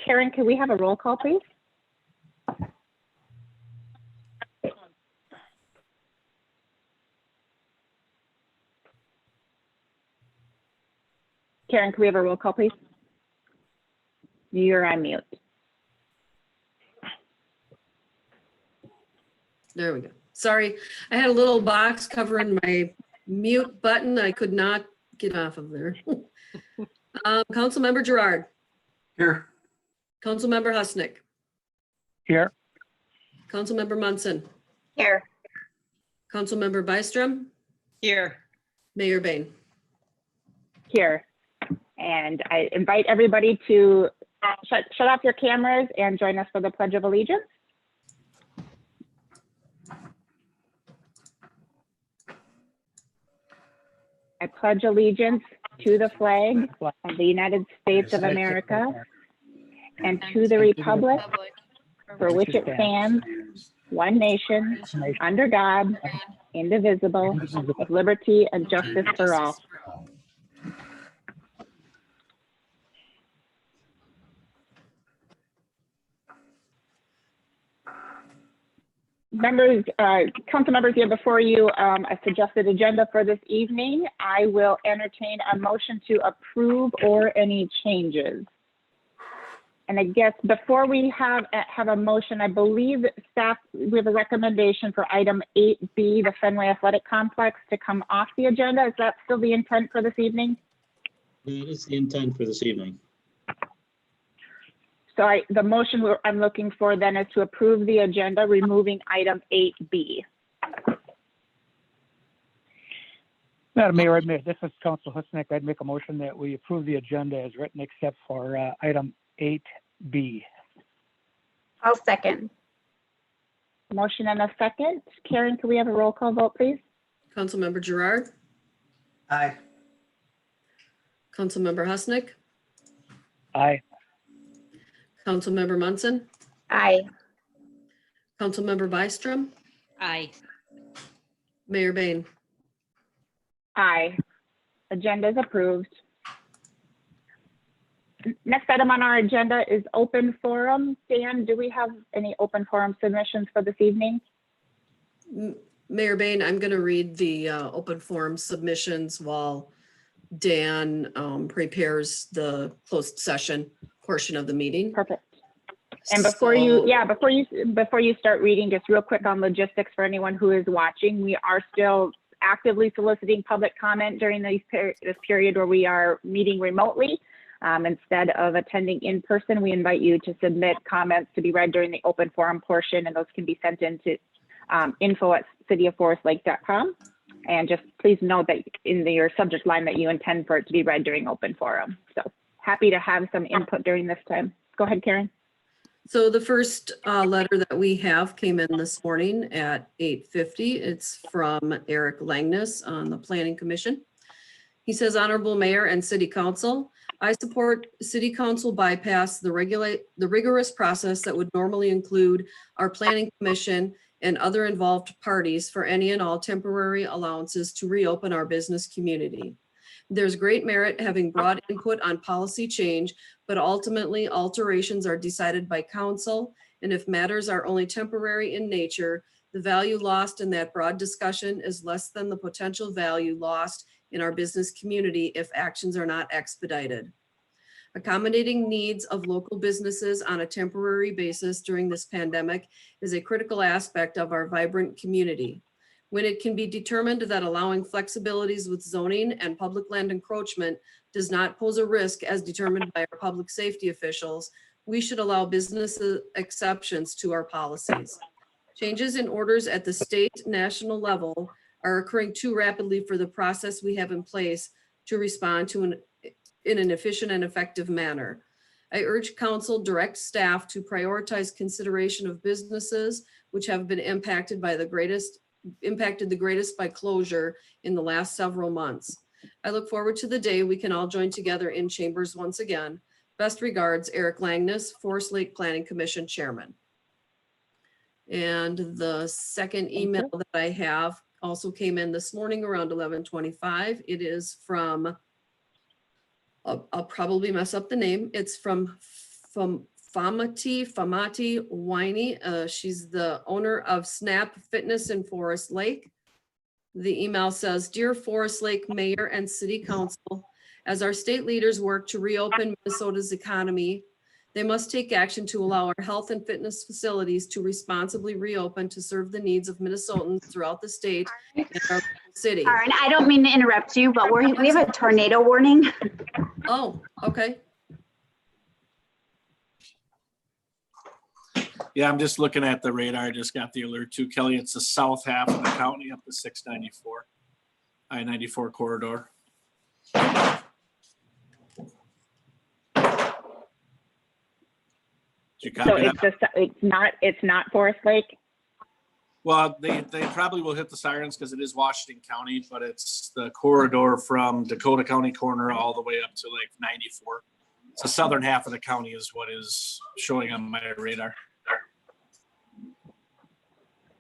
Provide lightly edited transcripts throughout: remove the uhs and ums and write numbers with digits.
Karen, can we have a roll call, please? Karen, can we have a roll call, please? You're on mute. There we go. Sorry, I had a little box covering my mute button. I could not get off of there. Councilmember Gerard. Here. Councilmember Husnick. Here. Councilmember Munson. Here. Councilmember Byström. Here. Mayor Bain. Here. And I invite everybody to shut off your cameras and join us for the Pledge of Allegiance. I pledge allegiance to the flag of the United States of America and to the republic for which it stands, one nation, under God, indivisible, with liberty and justice for all. Members, council members, here before you a suggested agenda for this evening. I will entertain a motion to approve or any changes. And I guess before we have a motion, I believe staff, we have a recommendation for item 8B, the Fenway Athletic Complex, to come off the agenda. Is that still the intent for this evening? That is the intent for this evening. So the motion I'm looking for then is to approve the agenda, removing item 8B. Madam Mayor, this is Council Husnick. I'd make a motion that we approve the agenda as written except for item 8B. I'll second. Motion and a second. Karen, can we have a roll call vote, please? Councilmember Gerard. Aye. Councilmember Husnick. Aye. Councilmember Munson. Aye. Councilmember Byström. Aye. Mayor Bain. Aye. Agenda is approved. Next item on our agenda is open forum. Dan, do we have any open forum submissions for this evening? Mayor Bain, I'm going to read the open forum submissions while Dan prepares the closed session portion of the meeting. Perfect. And before you start reading, just real quick on logistics for anyone who is watching, we are still actively soliciting public comment during this period where we are meeting remotely. Instead of attending in person, we invite you to submit comments to be read during the open forum portion, and those can be sent into info@cityofforestlake.com. And just please note that in your subject line that you intend for it to be read during open forum. So happy to have some input during this time. Go ahead, Karen. So the first letter that we have came in this morning at 8:50. It's from Eric Langness on the Planning Commission. He says, Honorable Mayor and City Council, I support City Council bypass the rigorous process that would normally include our Planning Commission and other involved parties for any and all temporary allowances to reopen our business community. There's great merit having broad input on policy change, but ultimately alterations are decided by council. And if matters are only temporary in nature, the value lost in that broad discussion is less than the potential value lost in our business community if actions are not expedited. Accommodating needs of local businesses on a temporary basis during this pandemic is a critical aspect of our vibrant community. When it can be determined that allowing flexibilities with zoning and public land encroachment does not pose a risk as determined by our public safety officials, we should allow business exceptions to our policies. Changes in orders at the state, national level are occurring too rapidly for the process we have in place to respond to in an efficient and effective manner. I urge council direct staff to prioritize consideration of businesses which have been impacted the greatest by closure in the last several months. I look forward to the day we can all join together in chambers once again. Best regards, Eric Langness, Forest Lake Planning Commission Chairman. And the second email that I have also came in this morning around 11:25. It is from, I'll probably mess up the name. It's from Famati Winey. She's the owner of Snap Fitness in Forest Lake. The email says, "Dear Forest Lake Mayor and City Council, as our state leaders work to reopen Minnesota's economy, they must take action to allow our health and fitness facilities to responsibly reopen to serve the needs of Minnesotans throughout the state and our city." Karen, I don't mean to interrupt you, but we have a tornado warning. Oh, okay. Yeah, I'm just looking at the radar. I just got the alert too, Kelly. It's the south half of the county up to 694, I-94 corridor. Did you So copy that? it's not Forest Lake? Well, they probably will hit the sirens because it is Washington County, but it's the corridor from Dakota County corner all the way up to like 94. It's the southern half of the county is what is showing on my radar.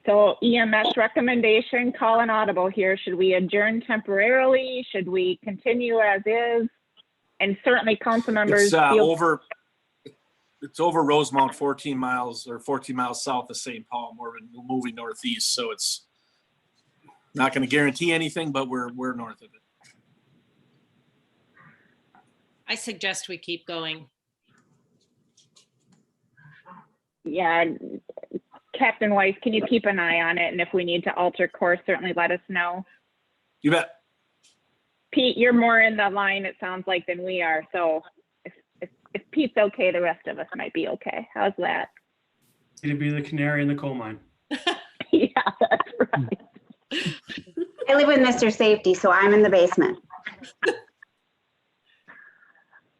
So EMS recommendation, call an audible here. Should we adjourn temporarily? Should we continue as is? And certainly council members. It's over Rosemount, 14 miles south of St. Paul. We're moving northeast, so it's not going to guarantee anything, but we're north of it. I suggest we keep going. Yeah, Captain Weiss, can you keep an eye on it? And if we need to alter course, certainly let us know. You bet. Pete, you're more in the line, it sounds like, than we are. So if Pete's okay, the rest of us might be okay. How's that? To be the canary in the coal mine. Yeah, that's right. I live with Mr. Safety, so I'm in the basement.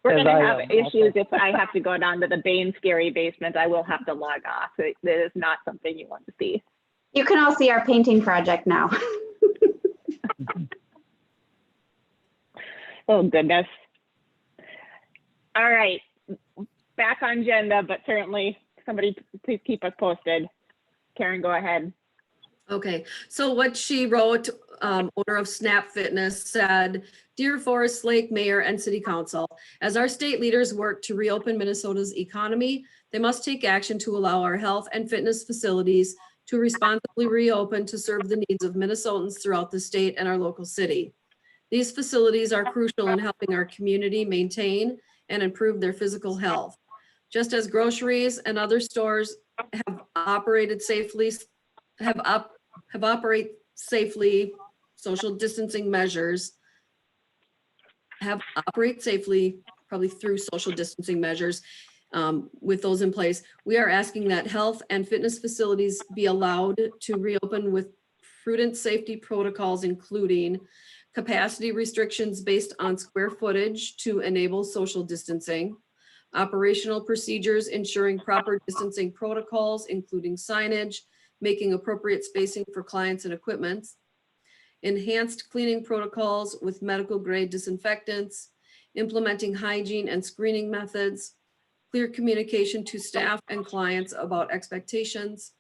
We're As gonna I have am issues if I have to go down to the Bain scary basement. I will have to log off. That is not something you want to see. You can all see our painting project now. Oh, goodness. All right, back on agenda, but certainly somebody please keep us posted. Karen, go ahead. Okay, so what she wrote, owner of Snap Fitness, said, "Dear Forest Lake Mayor and City Council, as our state leaders work to reopen Minnesota's economy, they must take action to allow our health and fitness facilities to responsibly reopen to serve the needs of Minnesotans throughout the state and our local city. These facilities are crucial in helping our community maintain and improve their physical health. Just as groceries and other stores have operated safely, social distancing measures, operate safely, probably through social distancing measures, with those in place. We are asking that health and fitness facilities be allowed to reopen with prudent safety protocols, including capacity restrictions based on square footage to enable social distancing, operational procedures ensuring proper distancing protocols, including signage, making appropriate spacing for clients and equipment, enhanced cleaning protocols with medical grade disinfectants, implementing hygiene and screening methods, clear communication to staff and clients about expectations,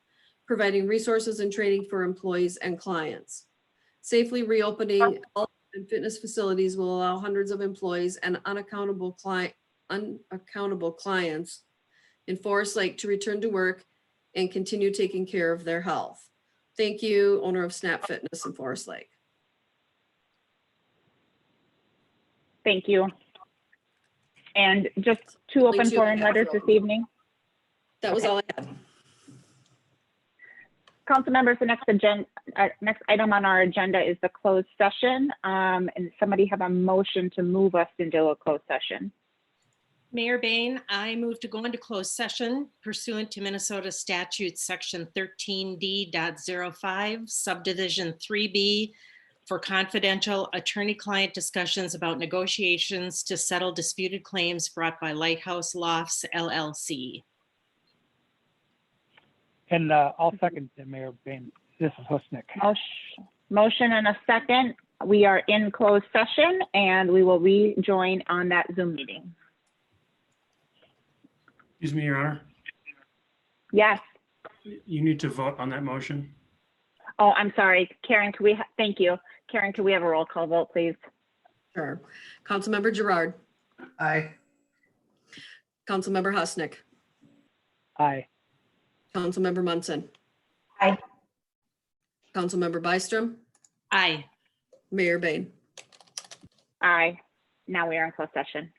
providing resources and training for employees and clients. Safely reopening health and fitness facilities will allow hundreds of employees and unaccountable clients in Forest Lake to return to work and continue taking care of their health. Thank you, owner of Snap Fitness in Forest Lake." Thank you. And just two open forum letters this evening. That was all I had. Council members, the next item on our agenda is the closed session. And somebody have a motion to move us into a closed session. Mayor Bain, I move to go into closed session pursuant to Minnesota statute section 13D.05 subdivision 3B for confidential attorney-client discussions about negotiations to settle disputed claims brought by Lighthouse Lofts LLC. And I'll second the Mayor Bain. This is Husnick. Motion and a second. We are in closed session and we will rejoin on that Zoom meeting. Excuse me, Your Honor. Yes. You need to vote on that motion. Oh, I'm sorry. Karen, thank you. Karen, could we have a roll call vote, please? Sure. Councilmember Gerard. Aye. Councilmember Husnick, Aye. Councilmember Munson. Aye. Councilmember Byström, Aye. Mayor Bain. Aye. Now we are in closed session.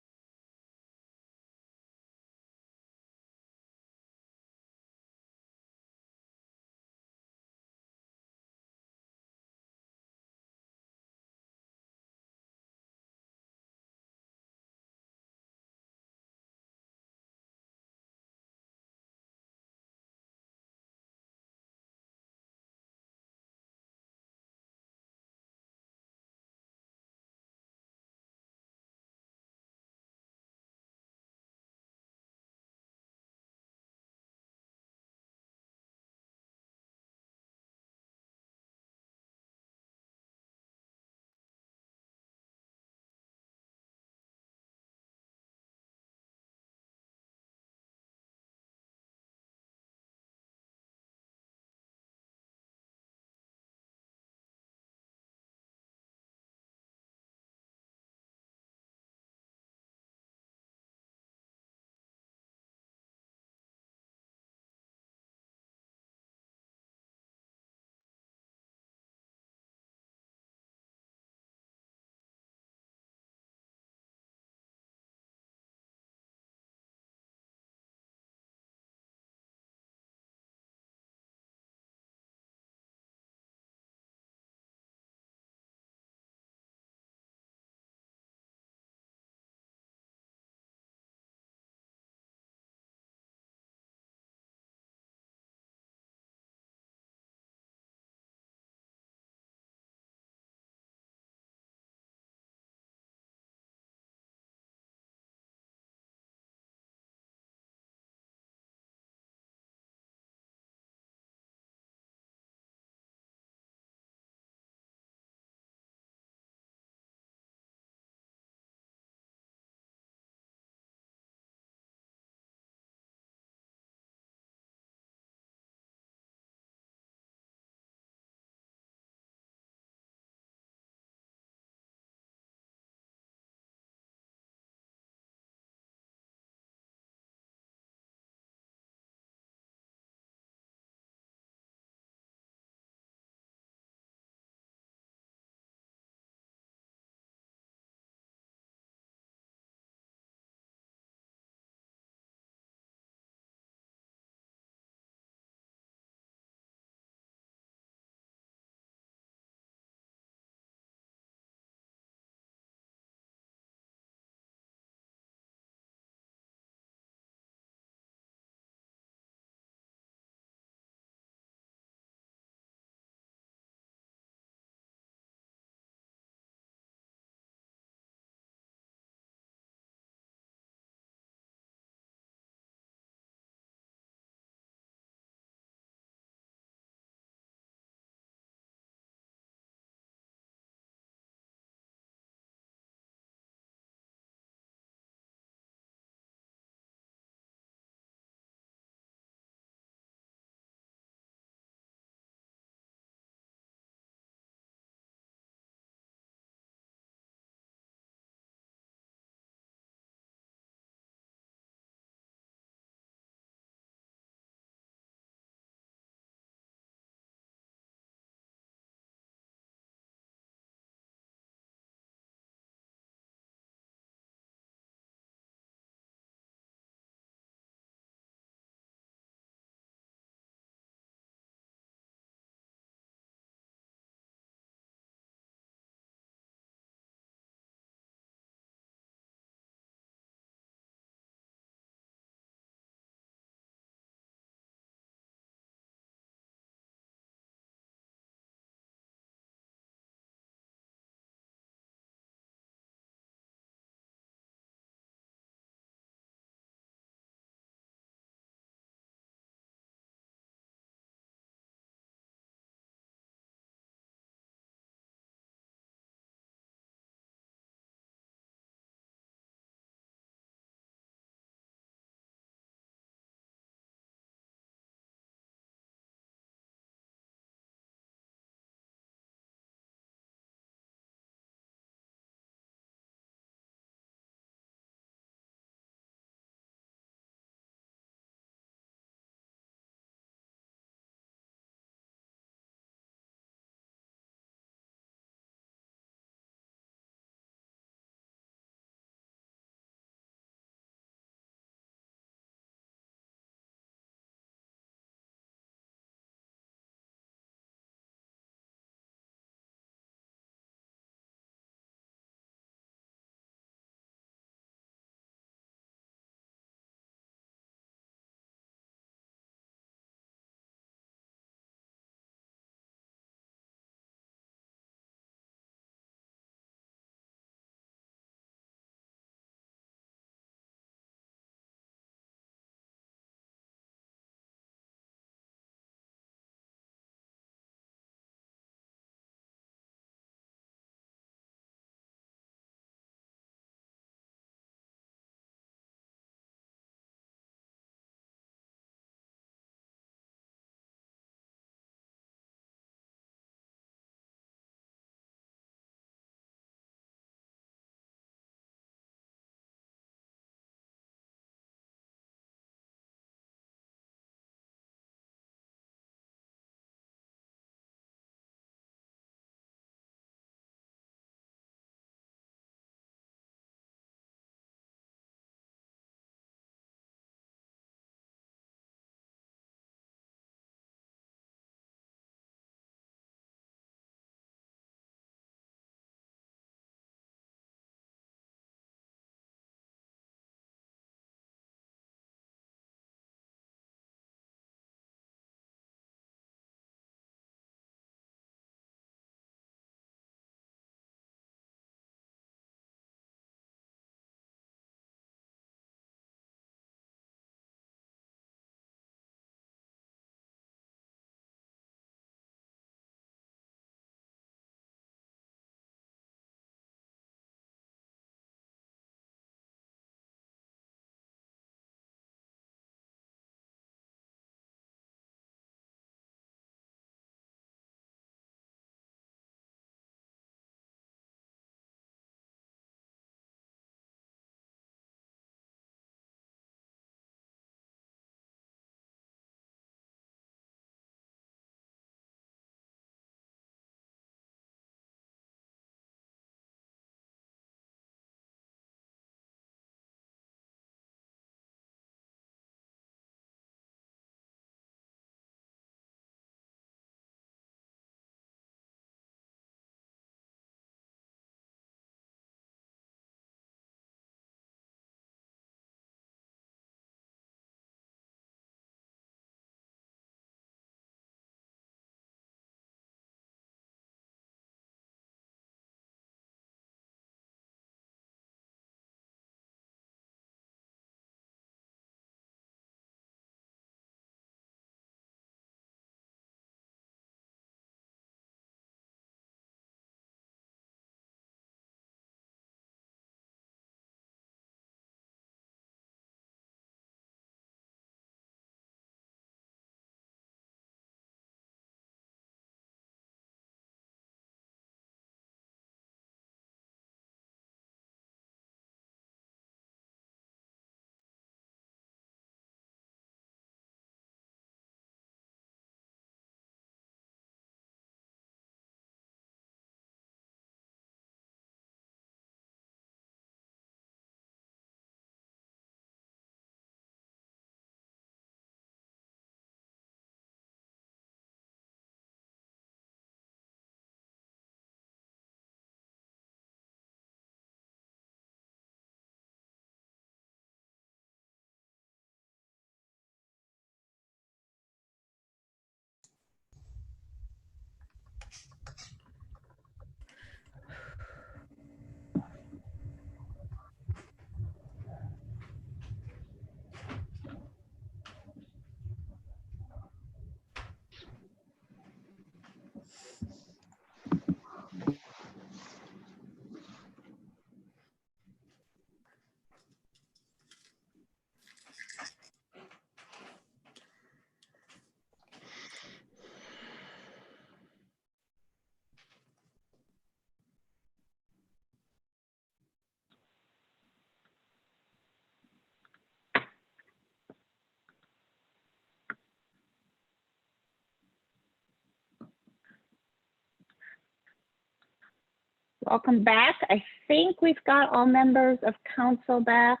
Welcome back. I think we've got all members of council back.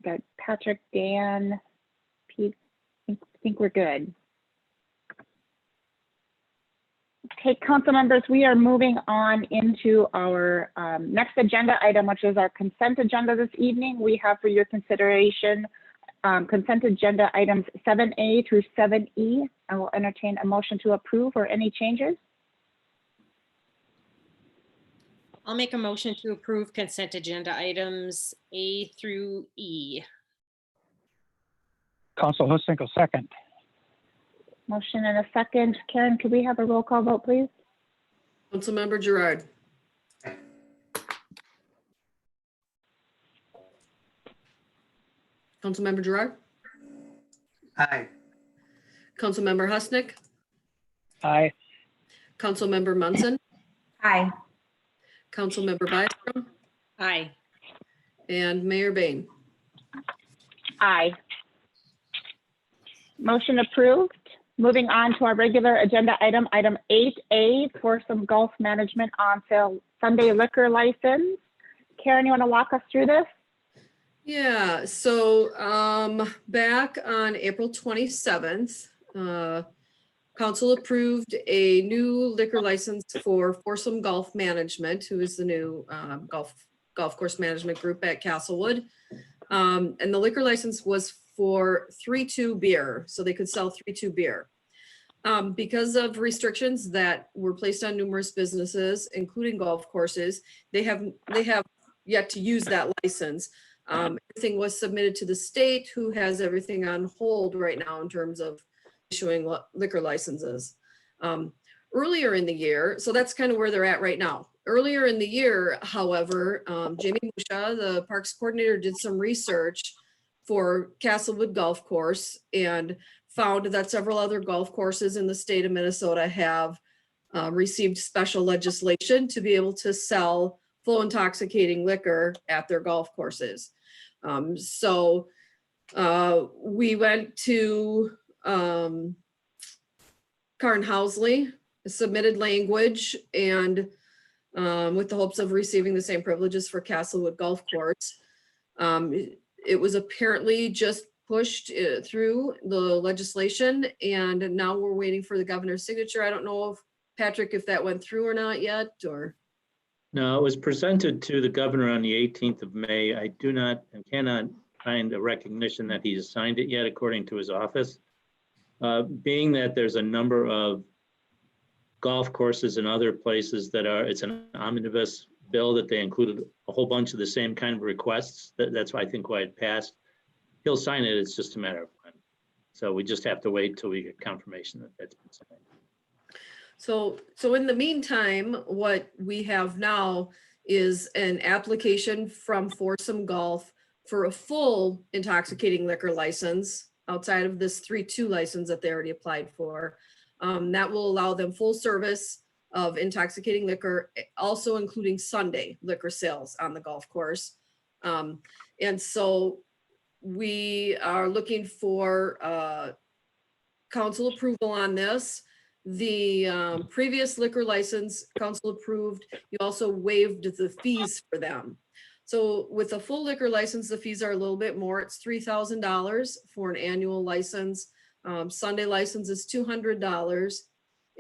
Got Patrick, Dan, Pete. I think we're good. Okay, council members, we are moving on into our next agenda item, which is our consent agenda this evening. We have for your consideration consent agenda items 7A through 7E. I will entertain a motion to approve or any changes. I'll make a motion to approve consent agenda items A through E. Council Hustinkel, second. Motion and a second. Karen, could we have a roll call vote, please? Councilmember Gerard. Councilmember Gerard. Aye. Councilmember Husnick. Aye. Councilmember Munson. Aye. Councilmember Byström. Aye. And Mayor Bain. Aye. Motion approved. Moving on to our regular agenda item, item 8A, Foursome Golf Management on sale Sunday liquor license. Karen, you want to walk us through this? Yeah, so back on April 27th, council approved a new liquor license for Foursome Golf Management, who is the new golf course management group at Castlewood. And the liquor license was for 3-2 beer, so they could sell 3-2 beer. Because of restrictions that were placed on numerous businesses, including golf courses, they have yet to use that license. Everything was submitted to the state, who has everything on hold right now in terms of issuing liquor licenses. Earlier in the year, so that's kind of where they're at right now. Earlier in the year, however, Jamie Musha, the parks coordinator, did some research for Castlewood Golf Course and found that several other golf courses in the state of Minnesota have received special legislation to be able to sell full intoxicating liquor at their golf courses. So we went to Carn Housley, submitted language, and with the hopes of receiving the same privileges for Castlewood Golf Course. It was apparently just pushed through the legislation, and now we're waiting for the governor's signature. I don't know if, Patrick, if that went through or not yet, or? No, it was presented to the governor on the 18th of May. I do not and cannot find a recognition that he's signed it yet, according to his office. Being that there's a number of golf courses and other places that it's an omnibus bill that they included a whole bunch of the same kind of requests. That's why I think why it passed. He'll sign it. It's just a matter of when. So we just have to wait till we get confirmation that that's been signed. So in the meantime, what we have now is an application from Foursome Golf for a full intoxicating liquor license outside of this 3-2 license that they already applied for. That will allow them full service of intoxicating liquor, also including Sunday liquor sales on the golf course. And so we are looking for council approval on this. The previous liquor license council approved, you also waived the fees for them. So with a full liquor license, the fees are a little bit more. It's $3,000 for an annual license. Sunday license is $200.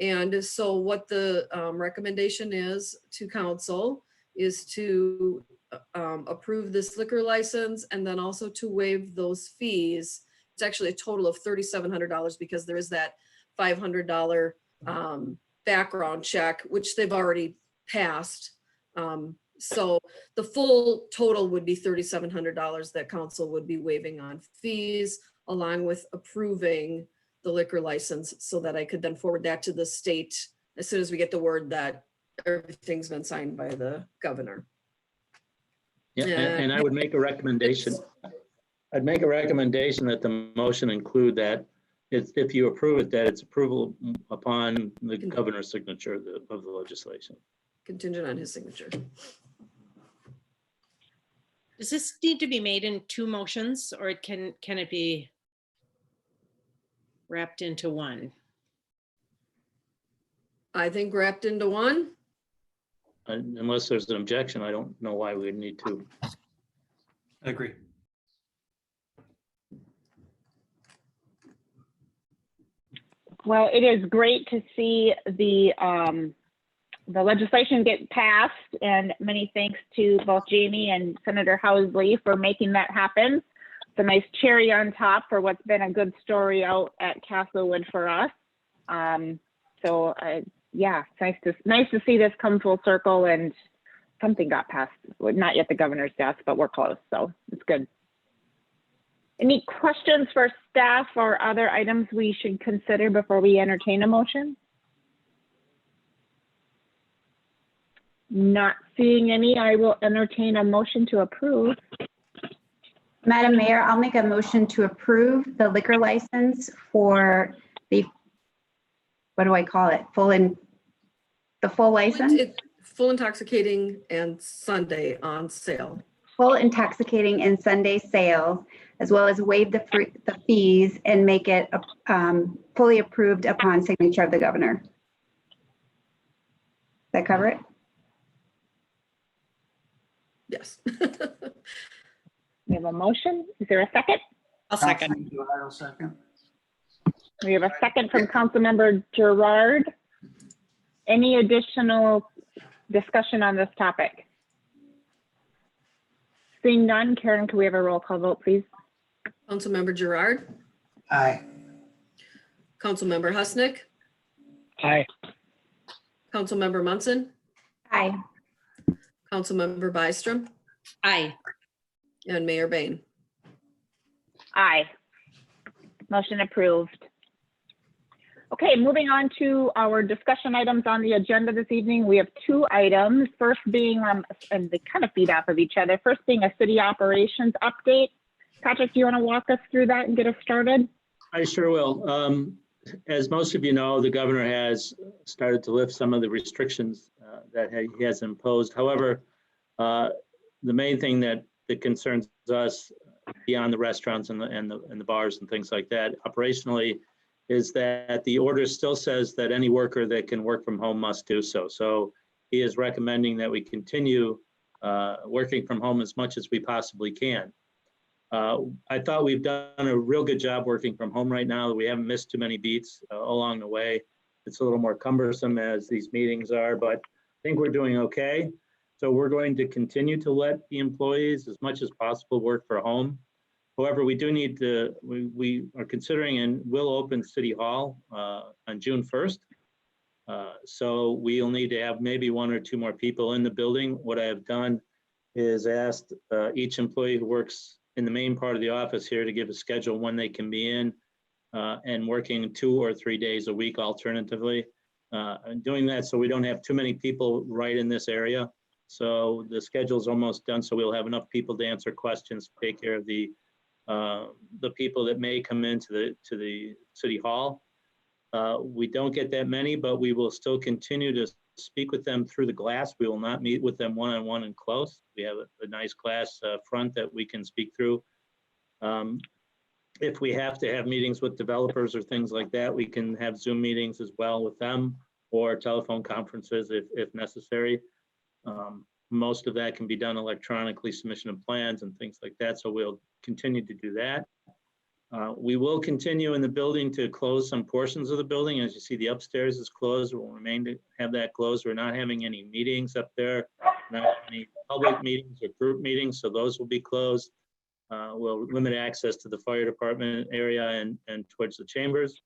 And so what the recommendation is to council is to approve this liquor license and then also to waive those fees. It's actually a total of $3,700 because there is that $500 background check, which they've already passed. So the full total would be $3,700 that council would be waiving on fees, along with approving the liquor license, so that I could then forward that to the state as soon as we get the word that everything's been signed by the governor. Yeah, and I would make a recommendation. I'd make a recommendation that the motion include that if you approve it, that it's approval upon the governor's signature of the legislation. Contingent on his signature. Does this need to be made in two motions, or can it be wrapped into one? I think wrapped into one. Unless there's an objection, I don't know why we would need to. I agree. Well, it is great to see the legislation get passed, and many thanks to both Jamie and Senator Housley for making that happen. It's a nice cherry on top for what's been a good story out at Castlewood for us. Yeah, it's nice to see this come full circle, and something got passed. Well, not yet the governor's desk, but we're close, so it's good. Any questions for staff or other items we should consider before we entertain a motion? Not seeing any, I will entertain a motion to approve. Madam Mayor, I'll make a motion to approve the liquor license for the, what do I call it? The full license? Full intoxicating and Sunday on sale. Full intoxicating and Sunday sales, as well as waive the fees and make it fully approved upon signature of the governor. Does that cover it? Yes. We have a motion. Is there a second? I'll second. Councilman Gerard will second. We have a second from Councilmember Gerard. Any additional discussion on this topic? Seeing none, Karen, can we have a roll call vote, please? Councilmember Gerard, Aye. Councilmember Husnick, Aye. Councilmember Munson, Aye. Councilmember Byström, Aye. and Mayor Bain. Aye. Motion approved. Okay, moving on to our discussion items on the agenda this evening. We have two items. First being, and they kind of feed off of each other. First being a city operations update. Patrick, do you want to walk us through that and get us started? I sure will. As most of you know, the governor has started to lift some of the restrictions that he has imposed. However, the main thing that concerns us beyond the restaurants and the bars and things like that, operationally, is that the order still says that any worker that can work from home must do so. So he is recommending that we continue working from home as much as we possibly can. I thought we've done a real good job working from home right now. We haven't missed too many beats along the way. It's a little more cumbersome as these meetings are, but I think we're doing okay. So we're going to continue to let the employees as much as possible work from home. However, we do need to, we are considering and will open City Hall on June 1st. So we'll need to have maybe one or two more people in the building. What I have done is asked each employee who works in the main part of the office here to give a schedule when they can be in and working 2 or 3 days a week alternatively. And doing that so we don't have too many people right in this area. So the schedule's almost done, so we'll have enough people to answer questions, take care of the people that may come into the City Hall. We don't get that many, but we will still continue to speak with them through the glass. We will not meet with them one-on-one and close. We have a nice glass front that we can speak through. If we have to have meetings with developers or things like that, we can have Zoom meetings as well with them or telephone conferences if necessary. Most of that can be done electronically, submission of plans and things like that. So we'll continue to do that. We will continue in the building to close some portions of the building. As you see, the upstairs is closed. We'll remain to have that closed. We're not having any meetings up there, not any public meetings or group meetings. So those will be closed. We'll limit access to the fire department area and towards the chambers.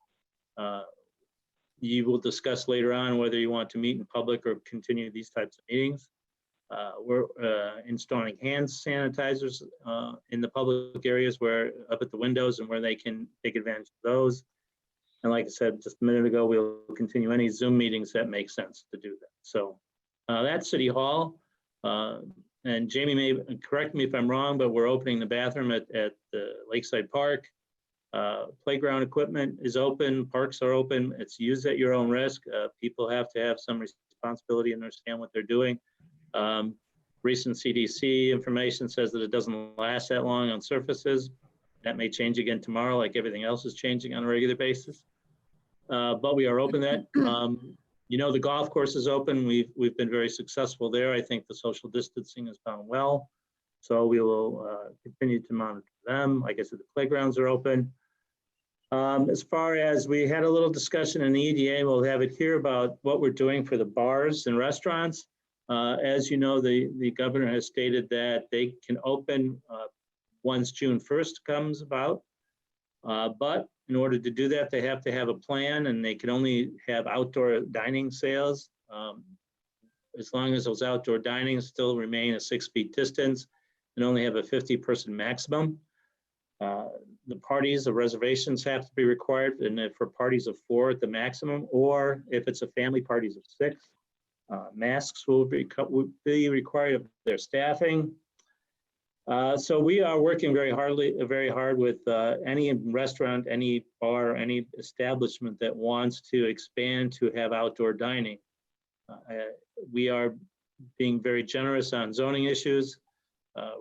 you will discuss later on whether you want to meet in public or continue these types of meetings. We're installing hand sanitizers in the public areas where up at the windows and where they can take advantage of those. And like I said just a minute ago, we'll continue any Zoom meetings that make sense to do that. So that's City Hall. And Jamie may correct me if I'm wrong, but we're opening the bathroom at the Lakeside Park. Playground equipment is open, parks are open. It's used at your own risk. People have to have some responsibility and understand what they're doing. Recent CDC information says that it doesn't last that long on surfaces. That may change again tomorrow, like everything else is changing on a regular basis. But we are open that. You know, the golf course is open. We've been very successful there. I think the social distancing has gone well. So we will continue to monitor them. Like I said, the playgrounds are open. As far as we had a little discussion in the EDA, we'll have it here about what we're doing for the bars and restaurants. As you know, the governor has stated that they can open once June 1st comes about. But in order to do that, they have to have a plan, and they can only have outdoor dining sales. As long as those outdoor dining still remain a 6 feet distance and only have a 50-person maximum. The parties, the reservations have to be required, and if for parties of 4 at the maximum, or if it's a family parties of 6, masks will be required of their staffing. So we are working very hard with any restaurant, any bar, any establishment that wants to expand to have outdoor dining. We are being very generous on zoning issues.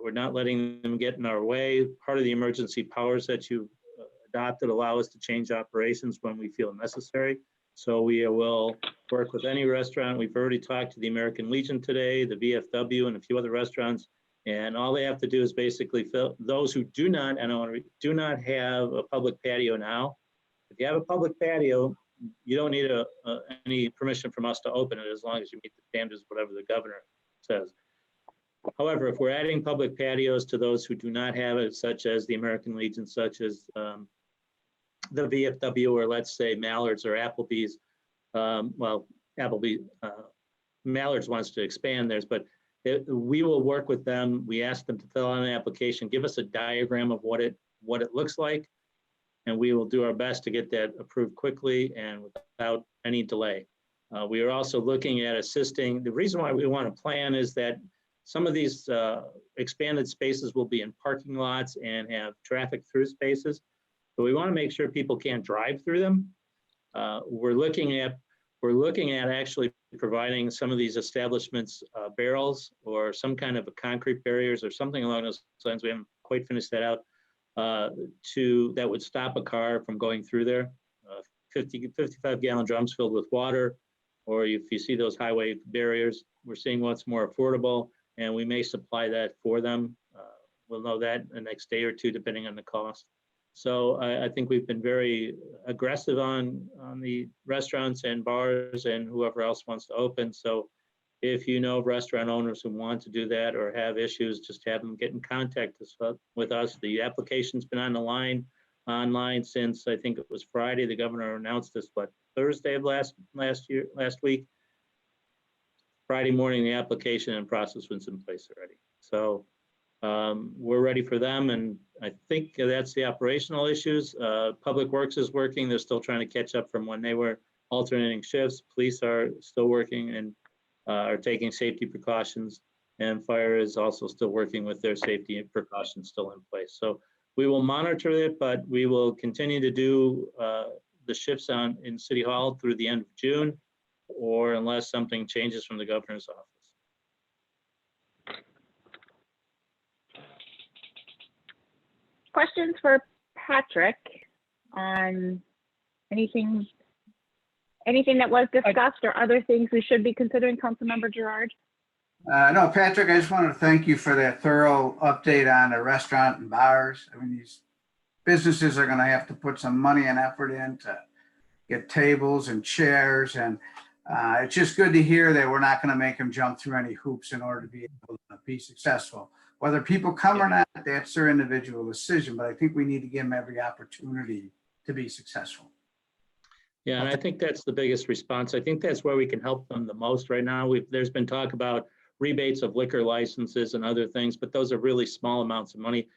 We're not letting them get in our way. Part of the emergency powers that you adopted allow us to change operations when we feel necessary. So we will work with any restaurant. We've already talked to the American Legion today, the VFW, and a few other restaurants. And all they have to do is basically fill those who do not have a public patio now. If you have a public patio, you don't need any permission from us to open it as long as you meet the standards, whatever the governor says. However, if we're adding public patios to those who do not have it, such as the American Legion, such as the VFW, or let's say Mallard's or Applebee's, Mallard's wants to expand theirs, but we will work with them. We ask them to fill out an application, give us a diagram of what it looks like, and we will do our best to get that approved quickly and without any delay. We are also looking at assisting. The reason why we want to plan is that some of these expanded spaces will be in parking lots and have traffic through spaces. So we want to make sure people can't drive through them. We're looking at actually providing some of these establishments barrels or some kind of a concrete barriers or something along those lines. We haven't quite finished that out. That would stop a car from going through there. 55-gallon drums filled with water, or if you see those highway barriers, we're seeing what's more affordable, and we may supply that for them. We'll know that the next day or two, depending on the cost. So I think we've been very aggressive on the restaurants and bars and whoever else wants to open. So if you know restaurant owners who want to do that or have issues, just have them get in contact with us. The application's been on the line online since I think it was Friday. The governor announced this, Thursday of last week. Friday morning, the application and process was in place already. So we're ready for them, and I think that's the operational issues. Public Works is working. They're still trying to catch up from when they were alternating shifts. Police are still working and are taking safety precautions, and fire is also still working with their safety precautions still in place. So we will monitor it, but we will continue to do the shifts in City Hall through the end of June, or unless something changes from the governor's office. Questions for Patrick on anything that was discussed or other things we should be considering, Councilmember Gerard? No, Patrick, I just wanted to thank you for that thorough update on the restaurant and bars. I mean, these businesses are going to have to put some money and effort in to get tables and chairs. And it's just good to hear that we're not going to make them jump through any hoops in order to be able to be successful. Whether people come or not, that's their individual decision. But I think we need to give them every opportunity to be successful. Yeah, and I think that's the biggest response. I think that's where we can help them the most right now. There's been talk about rebates of liquor licenses and other things, but those are really small amounts of money.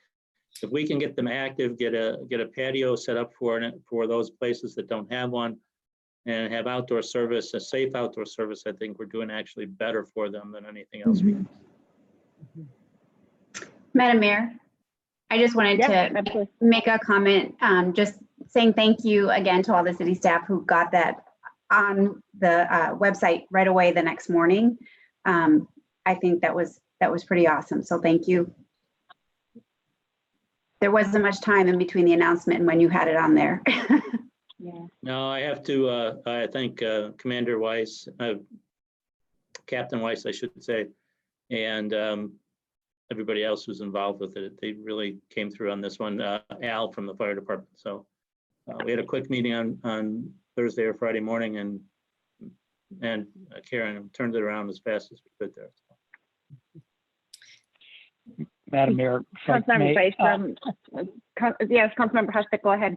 If we can get them active, get a patio set up for those places that don't have one, and have outdoor service, a safe outdoor service, I think we're doing actually better for them than anything else. Madam Mayor, I just wanted Yep, to absolutely. make a comment, just saying thank you again to all the city staff who got that on the website right away the next morning. I think that was pretty awesome. So thank you. There wasn't much time in between the announcement and when you had it on there. Yeah. No, I have to, I thank Commander Weiss, Captain Weiss, I should say, and everybody else who's involved with it. They really came through on this one. Al from the fire department. So we had a quick meeting on Thursday or Friday morning, and Karen turned it around as fast as we could there. Madam Mayor. if I Councilmember may, yes, Councilmember Husted, go ahead.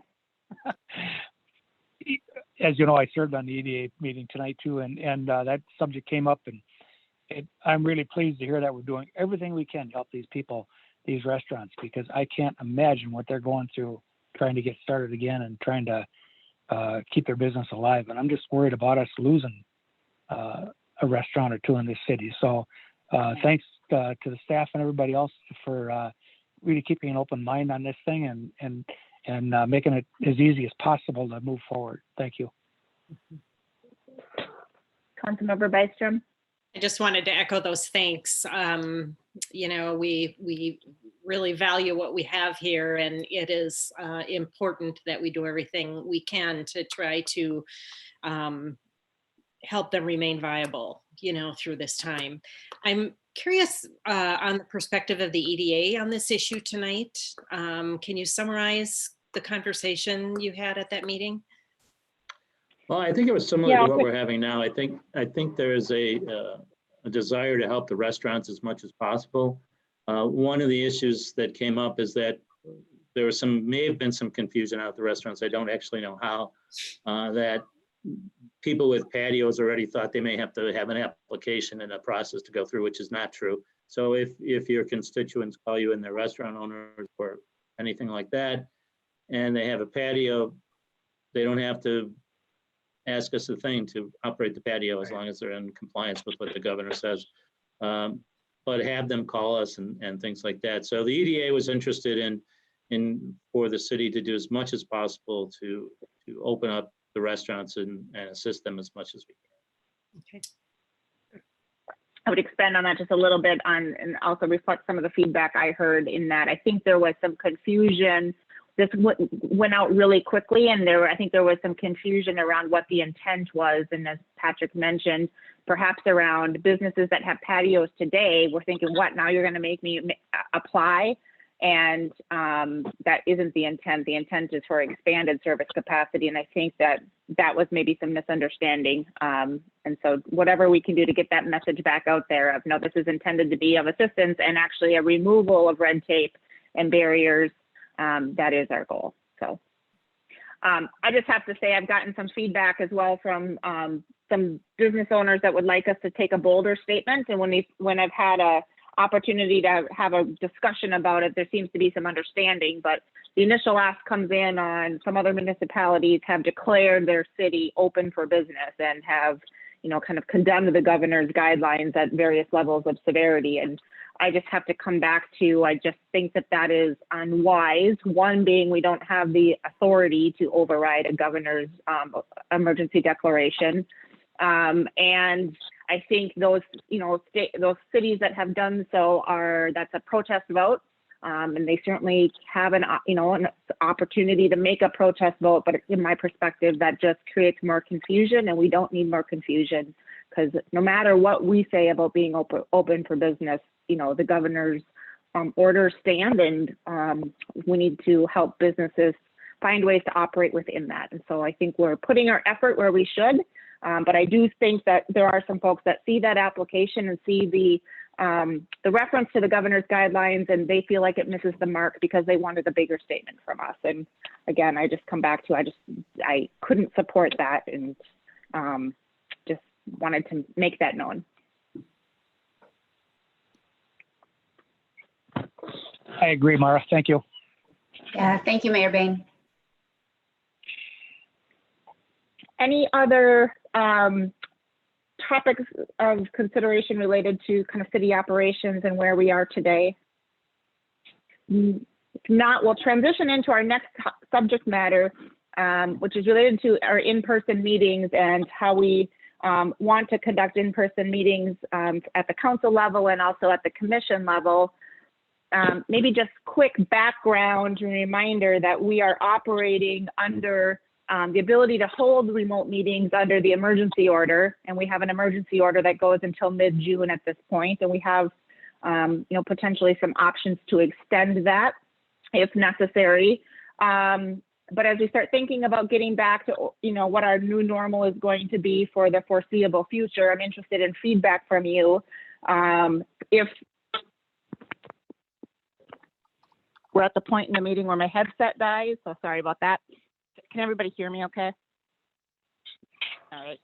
as you know, I served on the EDA meeting tonight too, and that subject came up, and I'm really pleased to hear that we're doing everything we can to help these people, these restaurants, because I can't imagine what they're going through trying to get started again and trying to keep their business alive. And I'm just worried about us losing a restaurant or two in this city. So thanks to the staff and everybody else for really keeping an open mind on this thing and making it as easy as possible to move forward. Thank you. Councilmember Byström. I just wanted to echo those thanks. You know, we really value what we have here, and it is important that we do everything we can to try to help them remain viable, you know, through this time. I'm curious on the perspective of the EDA on this issue tonight. Can you summarize the conversation you had at that meeting? Well, I think it was similar Yeah, to what we're having now. I think there is a desire to help the restaurants as much as possible. One of the issues that came up is that there was may have been some confusion out at the restaurants. I don't actually know how, that people with patios already thought they may have to have an application and a process to go through, which is not true. So if your constituents call you in their restaurant owners or anything like that, and they have a patio, they don't have to ask us a thing to operate the patio as long as they're in compliance with what the governor says. But have them call us and things like that. So the EDA was interested in for the city to do as much as possible to open up the restaurants and assist them as much as we can. Okay. I would expand on that just a little bit and also reflect some of the feedback I heard in that. I think there was some confusion. This went out really quickly, and I think there was some confusion around what the intent was. And as Patrick mentioned, perhaps around businesses that have patios today, we're thinking, what, now you're going to make me apply? And that isn't the intent. The intent is for expanded service capacity. And I think that was maybe some misunderstanding. And so whatever we can do to get that message back out there of, no, this is intended to be of assistance and actually a removal of red tape and barriers, that is our goal. So I just have to say I've gotten some feedback as well from some business owners that would like us to take a bolder statement. And when I've had a opportunity to have a discussion about it, there seems to be some understanding, but the initial ask comes in on some other municipalities have declared their city open for business and have, you know, kind of condemned the governor's guidelines at various levels of severity. And I just have to come back to, I just think that is unwise. One being we don't have the authority to override a governor's emergency declaration. And I think those, you know, those cities that have done so that's a protest vote. And they certainly have an opportunity to make a protest vote, but in my perspective, that just creates more confusion, and we don't need more confusion, because no matter what we say about being open for business, you know, the governor's orders stand, and we need to help businesses find ways to operate within that. And so I think we're putting our effort where we should, but I do think that there are some folks that see that application and see the the reference to the governor's guidelines, and they feel like it misses the mark because they wanted a bigger statement from us. And again, I just come back to, I couldn't support that, and just wanted to make that known. I agree, Mara. Thank you. Yeah, thank you, Mayor Bain. Any other topics of consideration related to kind of city operations and where we are today? If not, we'll transition into our next subject matter, which is related to our in-person meetings and how we want to conduct in-person meetings at the council level and also at the commission level. Maybe just quick background and reminder that we are operating under the ability to hold remote meetings under the emergency order, and we have an emergency order that goes until mid-June at this point, and we have potentially some options to extend that if necessary. But as we start thinking about getting back to what our new normal is going to be for the foreseeable future, I'm interested in feedback from you. If we're at the point in the meeting where my headset dies, so sorry about that. Can everybody hear me okay? All right.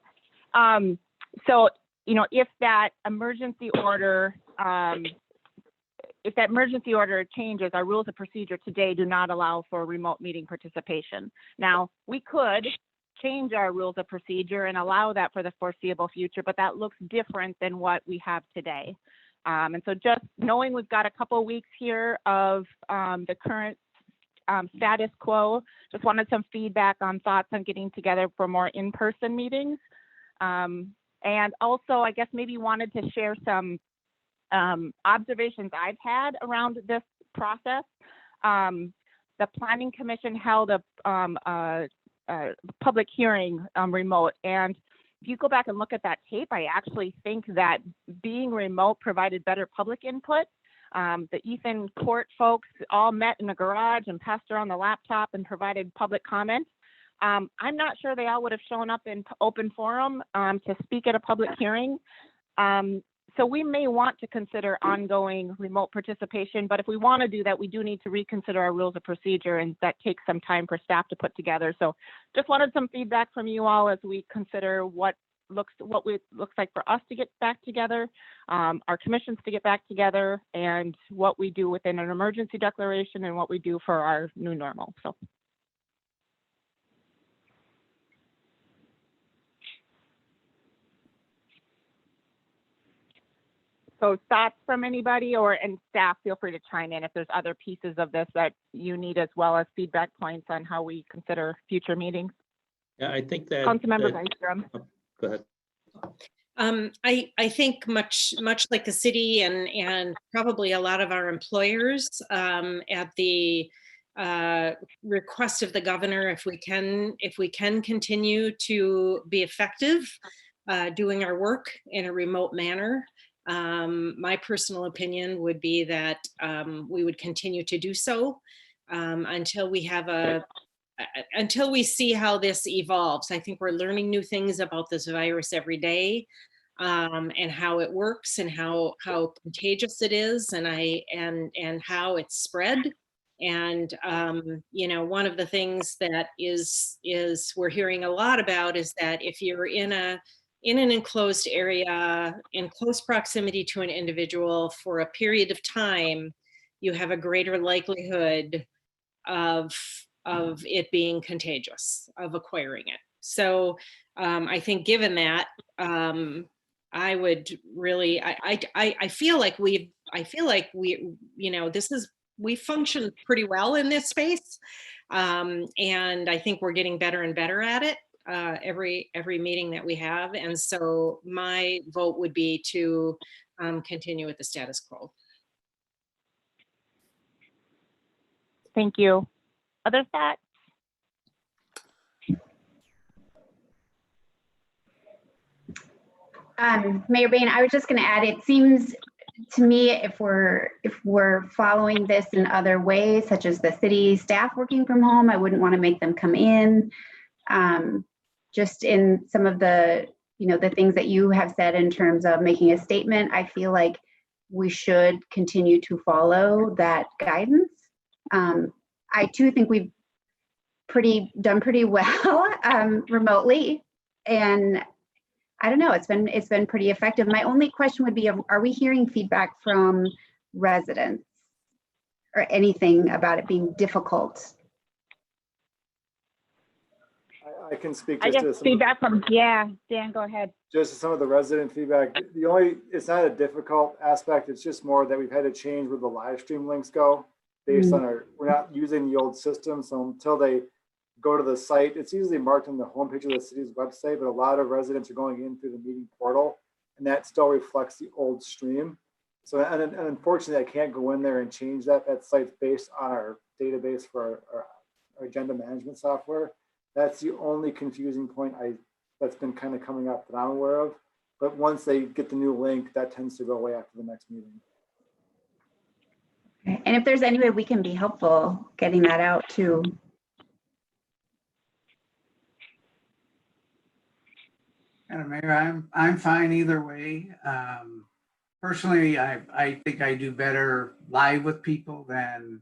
So, if that emergency order, changes, our rules of procedure today do not allow for remote meeting participation. Now, we could change our rules of procedure and allow that for the foreseeable future, but that looks different than what we have today. And so just knowing we've got a couple of weeks here of the current status quo, just wanted some feedback on thoughts on getting together for more in-person meetings. And also, I guess maybe wanted to share some observations I've had around this process. The Planning Commission held a public hearing remote, and if you go back and look at that tape, I actually think that being remote provided better public input. The Ethan Court folks all met in the garage and passed around the laptop and provided public comment. I'm not sure they all would have shown up in open forum to speak at a public hearing. So we may want to consider ongoing remote participation, but if we want to do that, we do need to reconsider our rules of procedure, and that takes some time for staff to put together. So just wanted some feedback from you all as we consider what looks like for us to get back together, our commissions to get back together, and what we do within an emergency declaration and what we do for our new normal. So thoughts from anybody, and staff, feel free to chime in if there's other pieces of this that you need, as well as feedback points on how we consider future meetings. Yeah, I think that. Councilmember Nystrom. Go ahead. I think much like the city and probably a lot of our employers, at the request of the governor, if we can continue to be effective doing our work in a remote manner. My personal opinion would be that we would continue to do so until we have until we see how this evolves. I think we're learning new things about this virus every day, and how it works and how contagious it is, and how it's spread. And one of the things that is we're hearing a lot about is that if you're in an enclosed area in close proximity to an individual for a period of time, you have a greater likelihood of it being contagious, of acquiring it. So I think given that, I would really, I feel like we function pretty well in this space. And I think we're getting better and better at it every meeting that we have. And so my vote would be to continue with the status quo. Thank you. Other thoughts? Mayor Bain, I was just going to add, it seems to me if we're following this in other ways, such as the city staff working from home, I wouldn't want to make them come in. Just in some of the, the things that you have said in terms of making a statement, I feel like we should continue to follow that guidance. I too think we've done pretty well remotely, and I don't know, it's been pretty effective. My only question would be, are we hearing feedback from residents or anything about it being difficult? I can speak I just guess to some, feedback from, yeah, Dan, go ahead. just to some of the resident feedback. It's not a difficult aspect. It's just more that we've had to change where the live stream links go based on we're not using the old system. So until they go to the site, it's usually marked on the homepage of the city's website, but a lot of residents are going in through the meeting portal, and that still reflects the old stream. So, and unfortunately, I can't go in there and change that. That site's based on our database for our agenda management software. That's the only confusing point that's been kind of coming up that I'm aware of. But once they get the new link, that tends to go away after the next meeting. And if there's any way we can be helpful getting that out too. Madam Mayor, I'm fine either way. Personally, I think I do better live with people than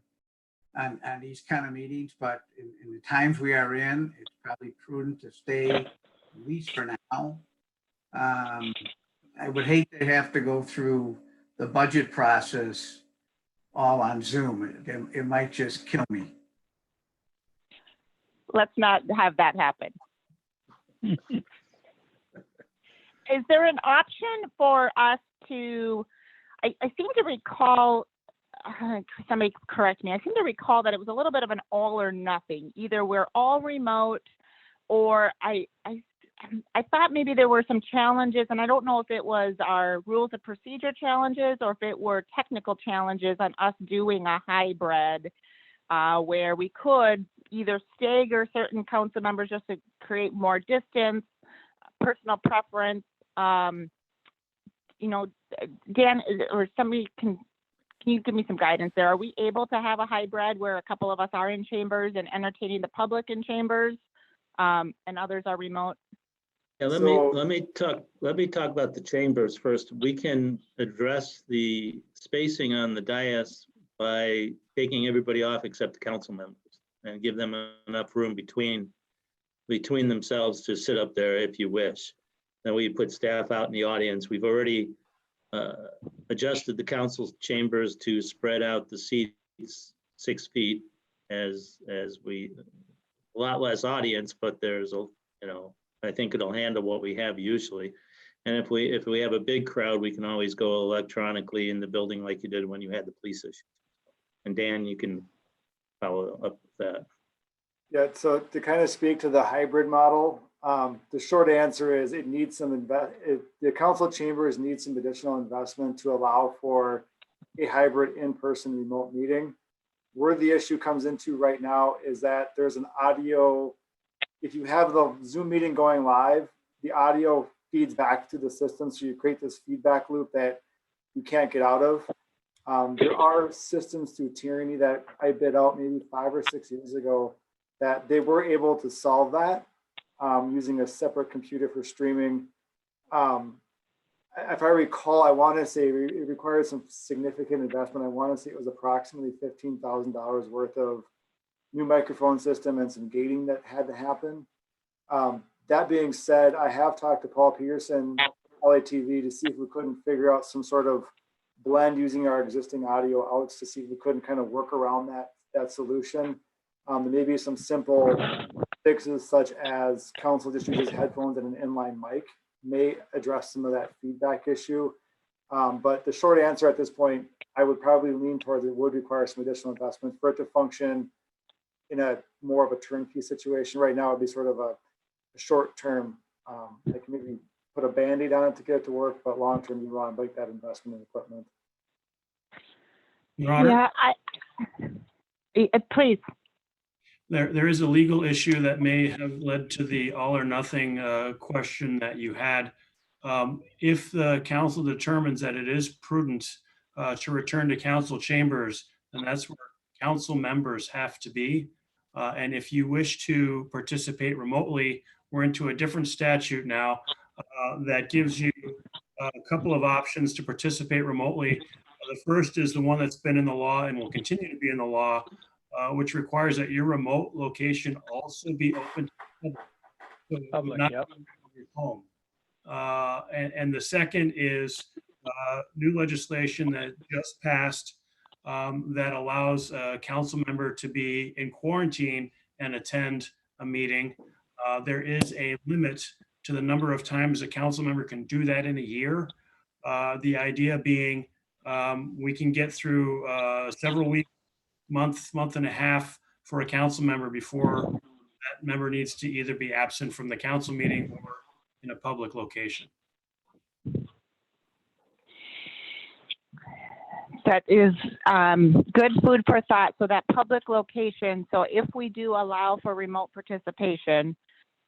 on these kind of meetings, but in the times we are in, it's probably prudent to stay, at least for now. I would hate to have to go through the budget process all on Zoom. It might just kill me. Let's not have that happen. Is there an option for us to, I seem to recall, somebody correct me, I seem to recall that it was a little bit of an all or nothing. Either we're all remote, or I thought maybe there were some challenges, and I don't know if it was our rules of procedure challenges or if it were technical challenges on us doing a hybrid where we could either stagger certain council members just to create more distance, personal preference. You know, Dan, or somebody can you give me some guidance there? Are we able to have a hybrid where a couple of us are in chambers and entertaining the public in chambers, and others are remote? Yeah, let me talk about the chambers first. We can address the spacing on the dais by taking everybody off except the council members and give them enough room between themselves to sit up there if you wish. Then we put staff out in the audience. We've already adjusted the council chambers to spread out the seats 6 feet as we, a lot less audience, but there's a, you know, I think it'll handle what we have usually. And if we have a big crowd, we can always go electronically in the building like you did when you had the police issue. And Dan, you can follow up with that. Yeah, so to kind of speak to the hybrid model, the short answer is it needs some the council chambers need some additional investment to allow for a hybrid in-person remote meeting. Where the issue comes into right now is that there's an audio, if you have the Zoom meeting going live, the audio feeds back to the system. So you create this feedback loop that you can't get out of. There are systems through Tyranny that I bid out maybe 5 or 6 years ago that they were able to solve that using a separate computer for streaming. If I recall, I want to say it required some significant investment. I want to say it was approximately $15,000 worth of new microphone system and some gating that had to happen. That being said, I have talked to Paul Peterson, LATV, to see if we couldn't figure out some sort of blend using our existing audio outs to see if we couldn't kind of work around that solution. Maybe some simple fixes such as council just uses headphones and an inline mic may address some of that feedback issue. But the short answer at this point, I would probably lean towards it would require some additional investment for it to function in a more of a turnkey situation. Right now, it'd be sort of a short term, like maybe put a Band-Aid on it to get it to work, but long term, you want to make that investment in equipment. Your Honor, Yeah, please. there is a legal issue that may have led to the all or nothing question that you had. If the council determines that it is prudent to return to council chambers, then that's where council members have to be. And if you wish to participate remotely, we're into a different statute now that gives you a couple of options to participate remotely. The first is the one that's been in the law and will continue to be in the law, which requires that your remote location also be open to the public. So it would Public, not yep. be from your home. And the second is new legislation that just passed that allows a council member to be in quarantine and attend a meeting. There is a limit to the number of times a council member can do that in a year. The idea being we can get through several weeks, month and a half for a council member before that member needs to either be absent from the council meeting or in a public location. That is good food for thought. So that public location, so if we do allow for remote participation,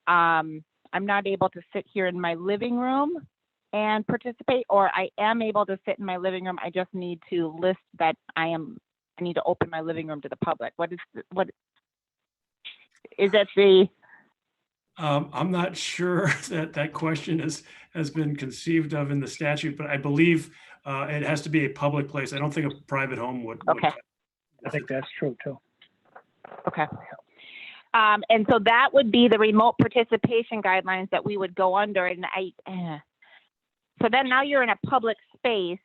I'm not able to sit here in my living room and participate, or I am able to sit in my living room. I just need to list that I need to open my living room to the public. What is that the? I'm not sure that question has been conceived of in the statute, but I believe it has to be a public place. I don't think a private home would. Okay. I think that's true too. Okay. And so that would be the remote participation guidelines that we would go under. And so then now you're in a public space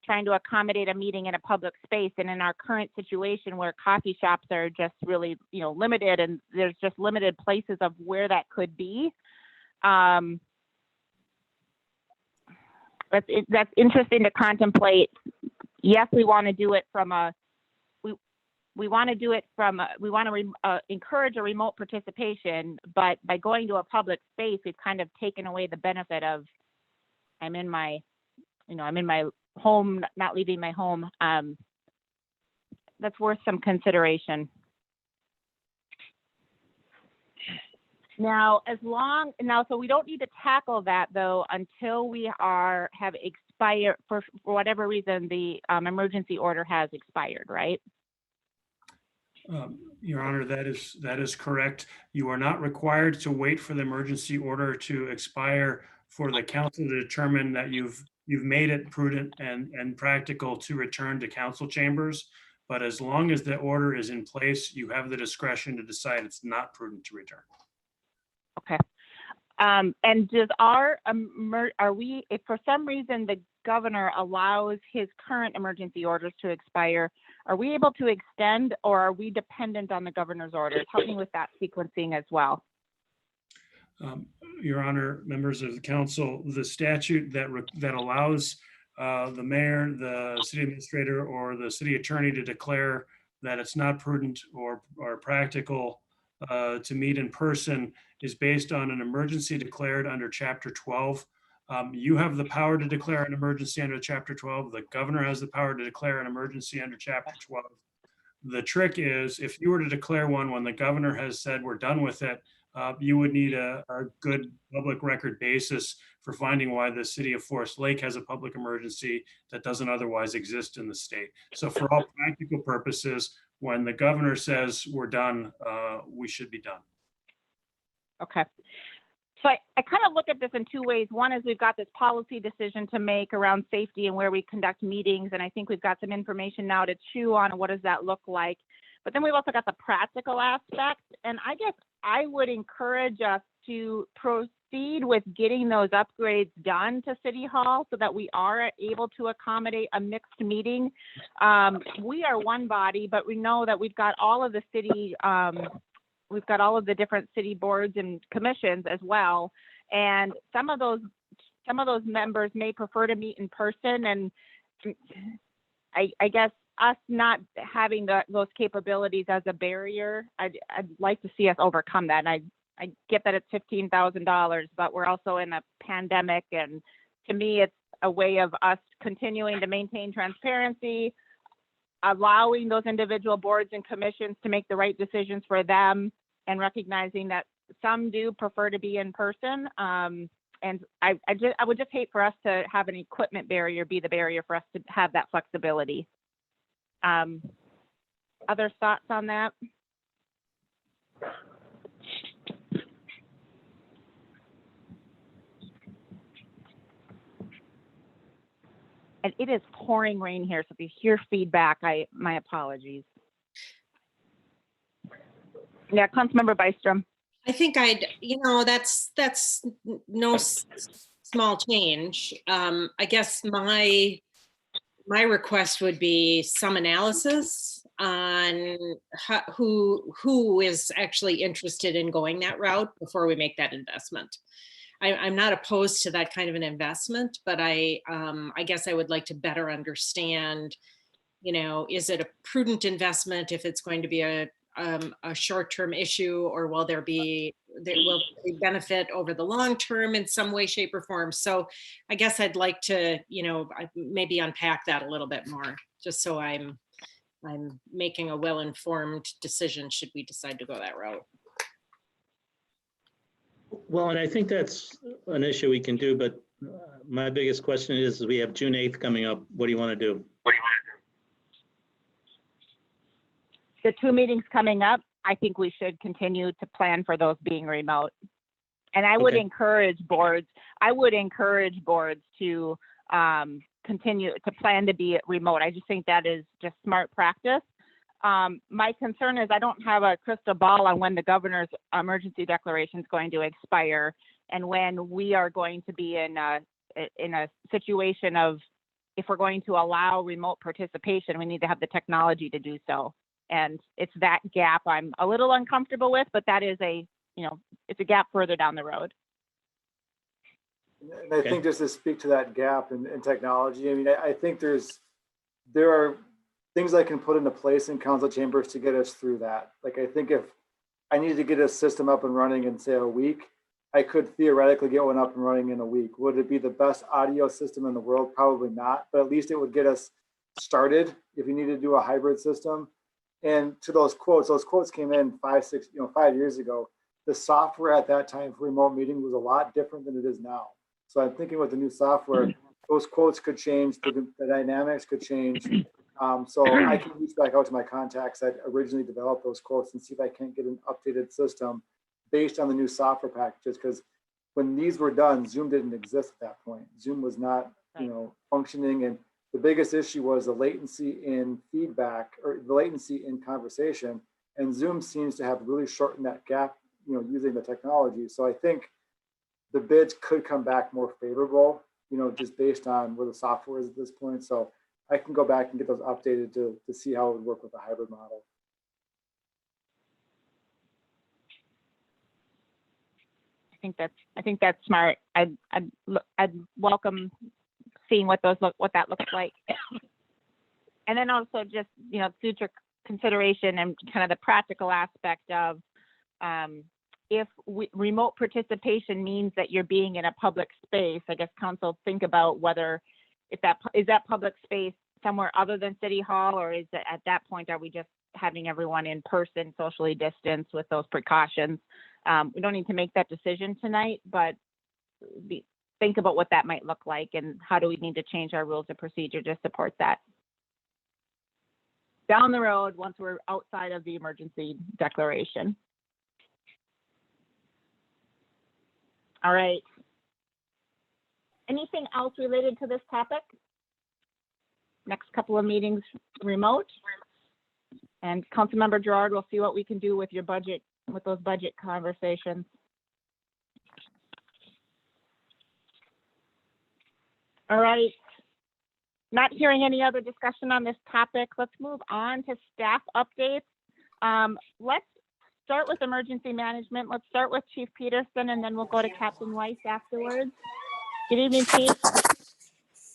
trying to accommodate a meeting in a public space. And in our current situation where coffee shops are just really, limited, and there's just limited places of where that could be. That's interesting to contemplate. Yes, we want to do it from we want to encourage a remote participation, but by going to a public space, we've kind of taken away the benefit of I'm in my home, not leaving my home. That's worth some consideration. Now, so we don't need to tackle that though until we have expired for whatever reason the emergency order has expired, right? Your Honor, that is correct. You are not required to wait for the emergency order to expire for the council to determine that you've made it prudent and practical to return to council chambers. But as long as the order is in place, you have the discretion to decide it's not prudent to return. Okay. And does if for some reason the governor allows his current emergency orders to expire, are we able to extend, or are we dependent on the governor's orders? Help me with that sequencing as well. Your Honor, members of the council, the statute that allows the mayor, the city administrator, or the city attorney to declare that it's not prudent or practical to meet in person is based on an emergency declared under Chapter 12. You have the power to declare an emergency under Chapter 12. The governor has the power to declare an emergency under Chapter 12. The trick is, if you were to declare one when the governor has said we're done with it, you would need a good public record basis for finding why the city of Forest Lake has a public emergency that doesn't otherwise exist in the state. So for all practical purposes, when the governor says we're done, we should be done. Okay. So I kind of look at this in two ways. One is we've got this policy decision to make around safety and where we conduct meetings. And I think we've got some information now to chew on what does that look like. But then we've also got the practical aspect. And I guess I would encourage us to proceed with getting those upgrades done to City Hall so that we are able to accommodate a mixed meeting. We are one body, but we know that we've got all of the city, we've got all of the different city boards and commissions as well. And some of those members may prefer to meet in person. And I guess us not having those capabilities as a barrier, I'd like to see us overcome that. And I get that it's $15,000, but we're also in a pandemic. And to me, it's a way of us continuing to maintain transparency, allowing those individual boards and commissions to make the right decisions for them, and recognizing that some do prefer to be in person. And I would just hate for us to have an equipment barrier be the barrier for us to have that flexibility. Other thoughts on that? And it is pouring rain here, so if you hear feedback, my apologies. Yeah, Councilmember Byström. I think that's no small change. I guess my request would be some analysis on who is actually interested in going that route before we make that investment. I'm not opposed to that kind of an investment, but I guess I would like to better understand, is it a prudent investment if it's going to be a short-term issue, or will there be benefit over the long term in some way, shape, or form? So I guess I'd like to, maybe unpack that a little bit more, just so I'm making a well-informed decision should we decide to go that route. Well, and I think that's an issue we can do, but my biggest question is we have June 8th coming up. What do you want to do? The 2 meetings coming up, I think we should continue to plan for those being remote. And I would Okay. encourage boards to continue to plan to be remote. I just think that is just smart practice. My concern is I don't have a crystal ball on when the governor's emergency declaration is going to expire and when we are going to be in a situation of, if we're going to allow remote participation, we need to have the technology to do so. And it's that gap I'm a little uncomfortable with, but that is it's a gap further down the road. And I think just to speak to that gap in technology, I mean, I think there are things I can put into place in council chambers to get us through that. Like, I think if I needed to get a system up and running in, say, a week, I could theoretically get one up and running in a week. Would it be the best audio system in the world? Probably not, but at least it would get us started if you need to do a hybrid system. And to those quotes came in 5 years ago. The software at that time for remote meeting was a lot different than it is now. So I'm thinking with the new software, those quotes could change, the dynamics could change. So I can reach back out to my contacts that originally developed those quotes and see if I can't get an updated system based on the new software packages. Because when these were done, Zoom didn't exist at that point. Zoom was not, functioning. And the biggest issue was the latency in feedback or the latency in conversation. And Zoom seems to have really shortened that gap, using the technology. So I think the bids could come back more favorable, just based on where the software is at this point. So I can go back and get those updated to see how it would work with the hybrid model. I think that's smart. I'd welcome seeing what that looks like. And then also just, future consideration and kind of the practical aspect of if remote participation means that you're being in a public space, I guess council think about whether is that public space somewhere other than City Hall, or is it at that point, are we just having everyone in person, socially distanced with those precautions? We don't need to make that decision tonight, but think about what that might look like and how do we need to change our rules of procedure to support that down the road once we're outside of the emergency declaration. All right. Anything else related to this topic? Next couple of meetings remote. And Councilmember Gerard, we'll see what we can do with your budget, with those budget conversations. All right. Not hearing any other discussion on this topic. Let's move on to staff updates. Let's start with emergency management. Let's start with Chief Peterson, and then we'll go to Captain Weiss afterwards. Good evening, Chief.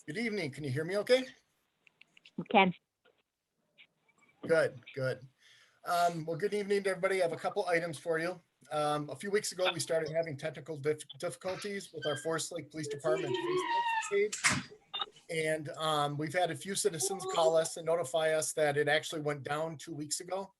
Good evening. Can you hear me okay? We can. Good. Well, good evening to everybody. I have a couple items for you. A few weeks ago, we started having technical difficulties with our Forest Lake Police Department Facebook page. And we've had a few citizens call us and notify us that it actually went down 2 weeks ago.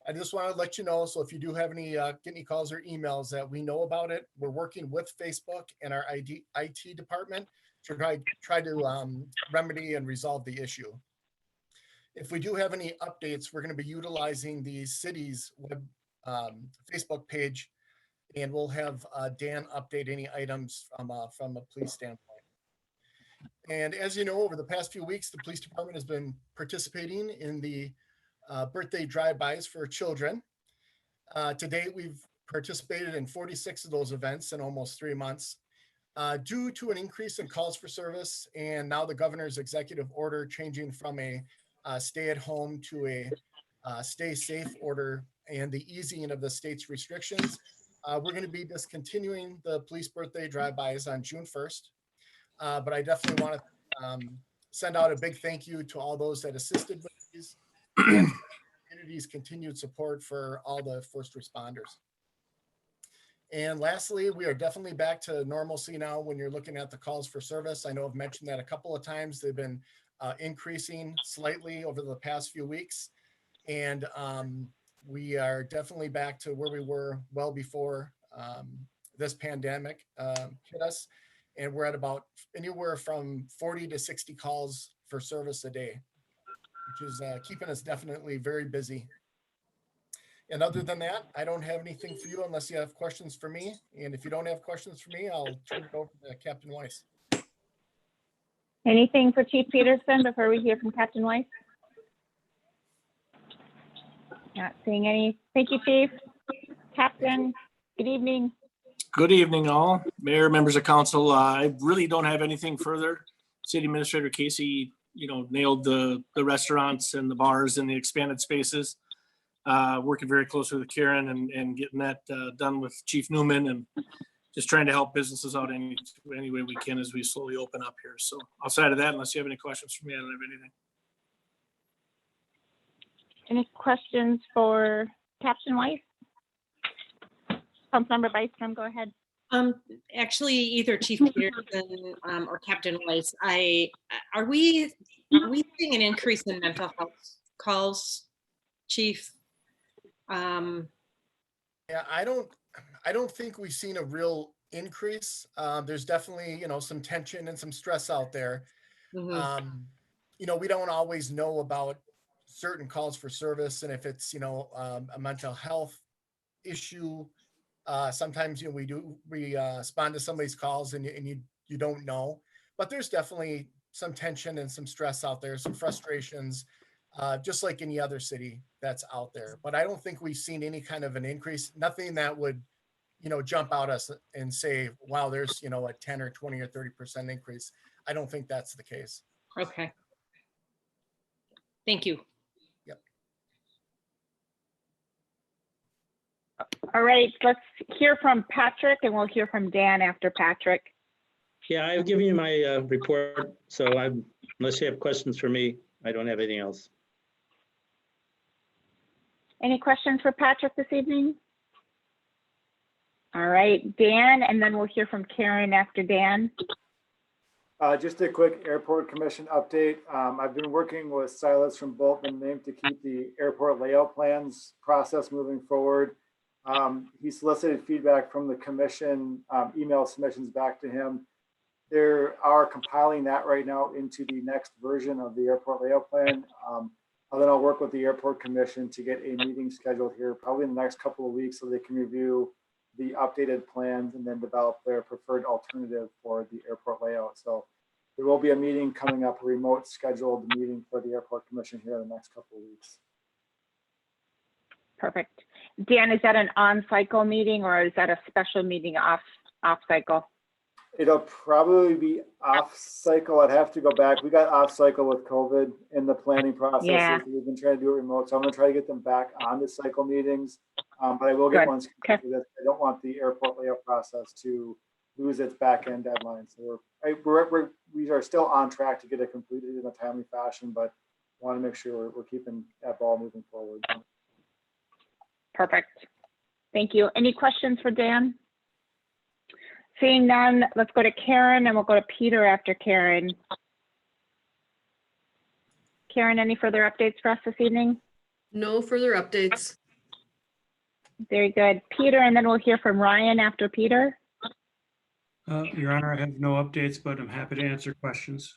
I just want to let you know, so if you do have get any calls or emails, that we know about it. We're working with Facebook and our IT department to try to remedy and resolve the issue. If we do have any updates, we're going to be utilizing the city's web Facebook page, and we'll have Dan update any items from a police standpoint. And as you know, over the past few weeks, the police department has been participating in the birthday drive-bys for children. To date, we've participated in 46 of those events in almost 3 months. Due to an increase in calls for service and now the governor's executive order changing from a stay at home to a stay safe order and the easing of the state's restrictions, we're going to be discontinuing the police birthday drive-bys on June 1st. But I definitely want to send out a big thank you to all those that assisted with these and community's continued support for all the first responders. And lastly, we are definitely back to normalcy now when you're looking at the calls for service. I know I've mentioned that a couple of times. They've been increasing slightly over the past few weeks. And we are definitely back to where we were well before this pandemic hit us. And we're at about anywhere from 40 to 60 calls for service a day, which is keeping us definitely very busy. And other than that, I don't have anything for you unless you have questions for me. And if you don't have questions for me, I'll turn it over to Captain Weiss. Anything for Chief Peterson before we hear from Captain Weiss? Not seeing any. Thank you, Chief. Captain, good evening. Good evening, all. Mayor, members of council. I really don't have anything further. City Administrator Casey, nailed the restaurants and the bars and the expanded spaces. Working very closely with Karen and getting that done with Chief Newman and just trying to help businesses out any way we can as we slowly open up here. So outside of that, unless you have any questions for me, I don't have anything. Any questions for Captain Weiss? Councilmember Byström, go ahead. Actually, either Chief Peterson or Captain Weiss, are we seeing an increase in mental health calls, Chief? Yeah, I don't think we've seen a real increase. There's definitely, some tension and some stress out there. Mhm. We don't always know about certain calls for service and if it's, a mental health issue. Sometimes, we respond to somebody's calls and you don't know, but there's definitely some tension and some stress out there, some frustrations, just like any other city that's out there. But I don't think we've seen any kind of an increase, nothing that would, jump out us and say, wow, there's, a 10 or 20 or 30% increase. I don't think that's the case. Okay. Thank you. Yep. All right, let's hear from Patrick and we'll hear from Dan after Patrick. Yeah, I've given you my report, so unless you have questions for me, I don't have anything else. Any questions for Patrick this evening? All right, Dan, and then we'll hear from Karen after Dan. Just a quick Airport Commission update. I've been working with Silas from Bolton and Maine to keep the airport layout plans process moving forward. He solicited feedback from the commission, email submissions back to him. They are compiling that right now into the next version of the airport layout plan. And then I'll work with the Airport Commission to get a meeting scheduled here probably in the next couple of weeks so they can review the updated plans and then develop their preferred alternative for the airport layout. So there will be a meeting coming up, a remote scheduled meeting for the Airport Commission here in the next couple of weeks. Perfect. Dan, is that an on-cycle meeting or is that a special meeting off-cycle? It'll probably be off-cycle. I'd have to go back. We got off-cycle with COVID in the planning process. Yeah. We've been trying to do it remote, so I'm going to try to get them back on the cycle meetings. But I will get Good. one scheduled for this. I don't want the airport layout process to lose its back-end deadline. So we are still on track to get it completed in a timely fashion, but want to make sure we're keeping that ball moving forward. Perfect. Thank you. Any questions for Dan? Seeing none, let's go to Karen and we'll go to Peter after Karen. Karen, any further updates for us this evening? No further updates. Very good. Peter, and then we'll hear from Ryan after Peter. Your Honor, I have no updates, but I'm happy to answer questions.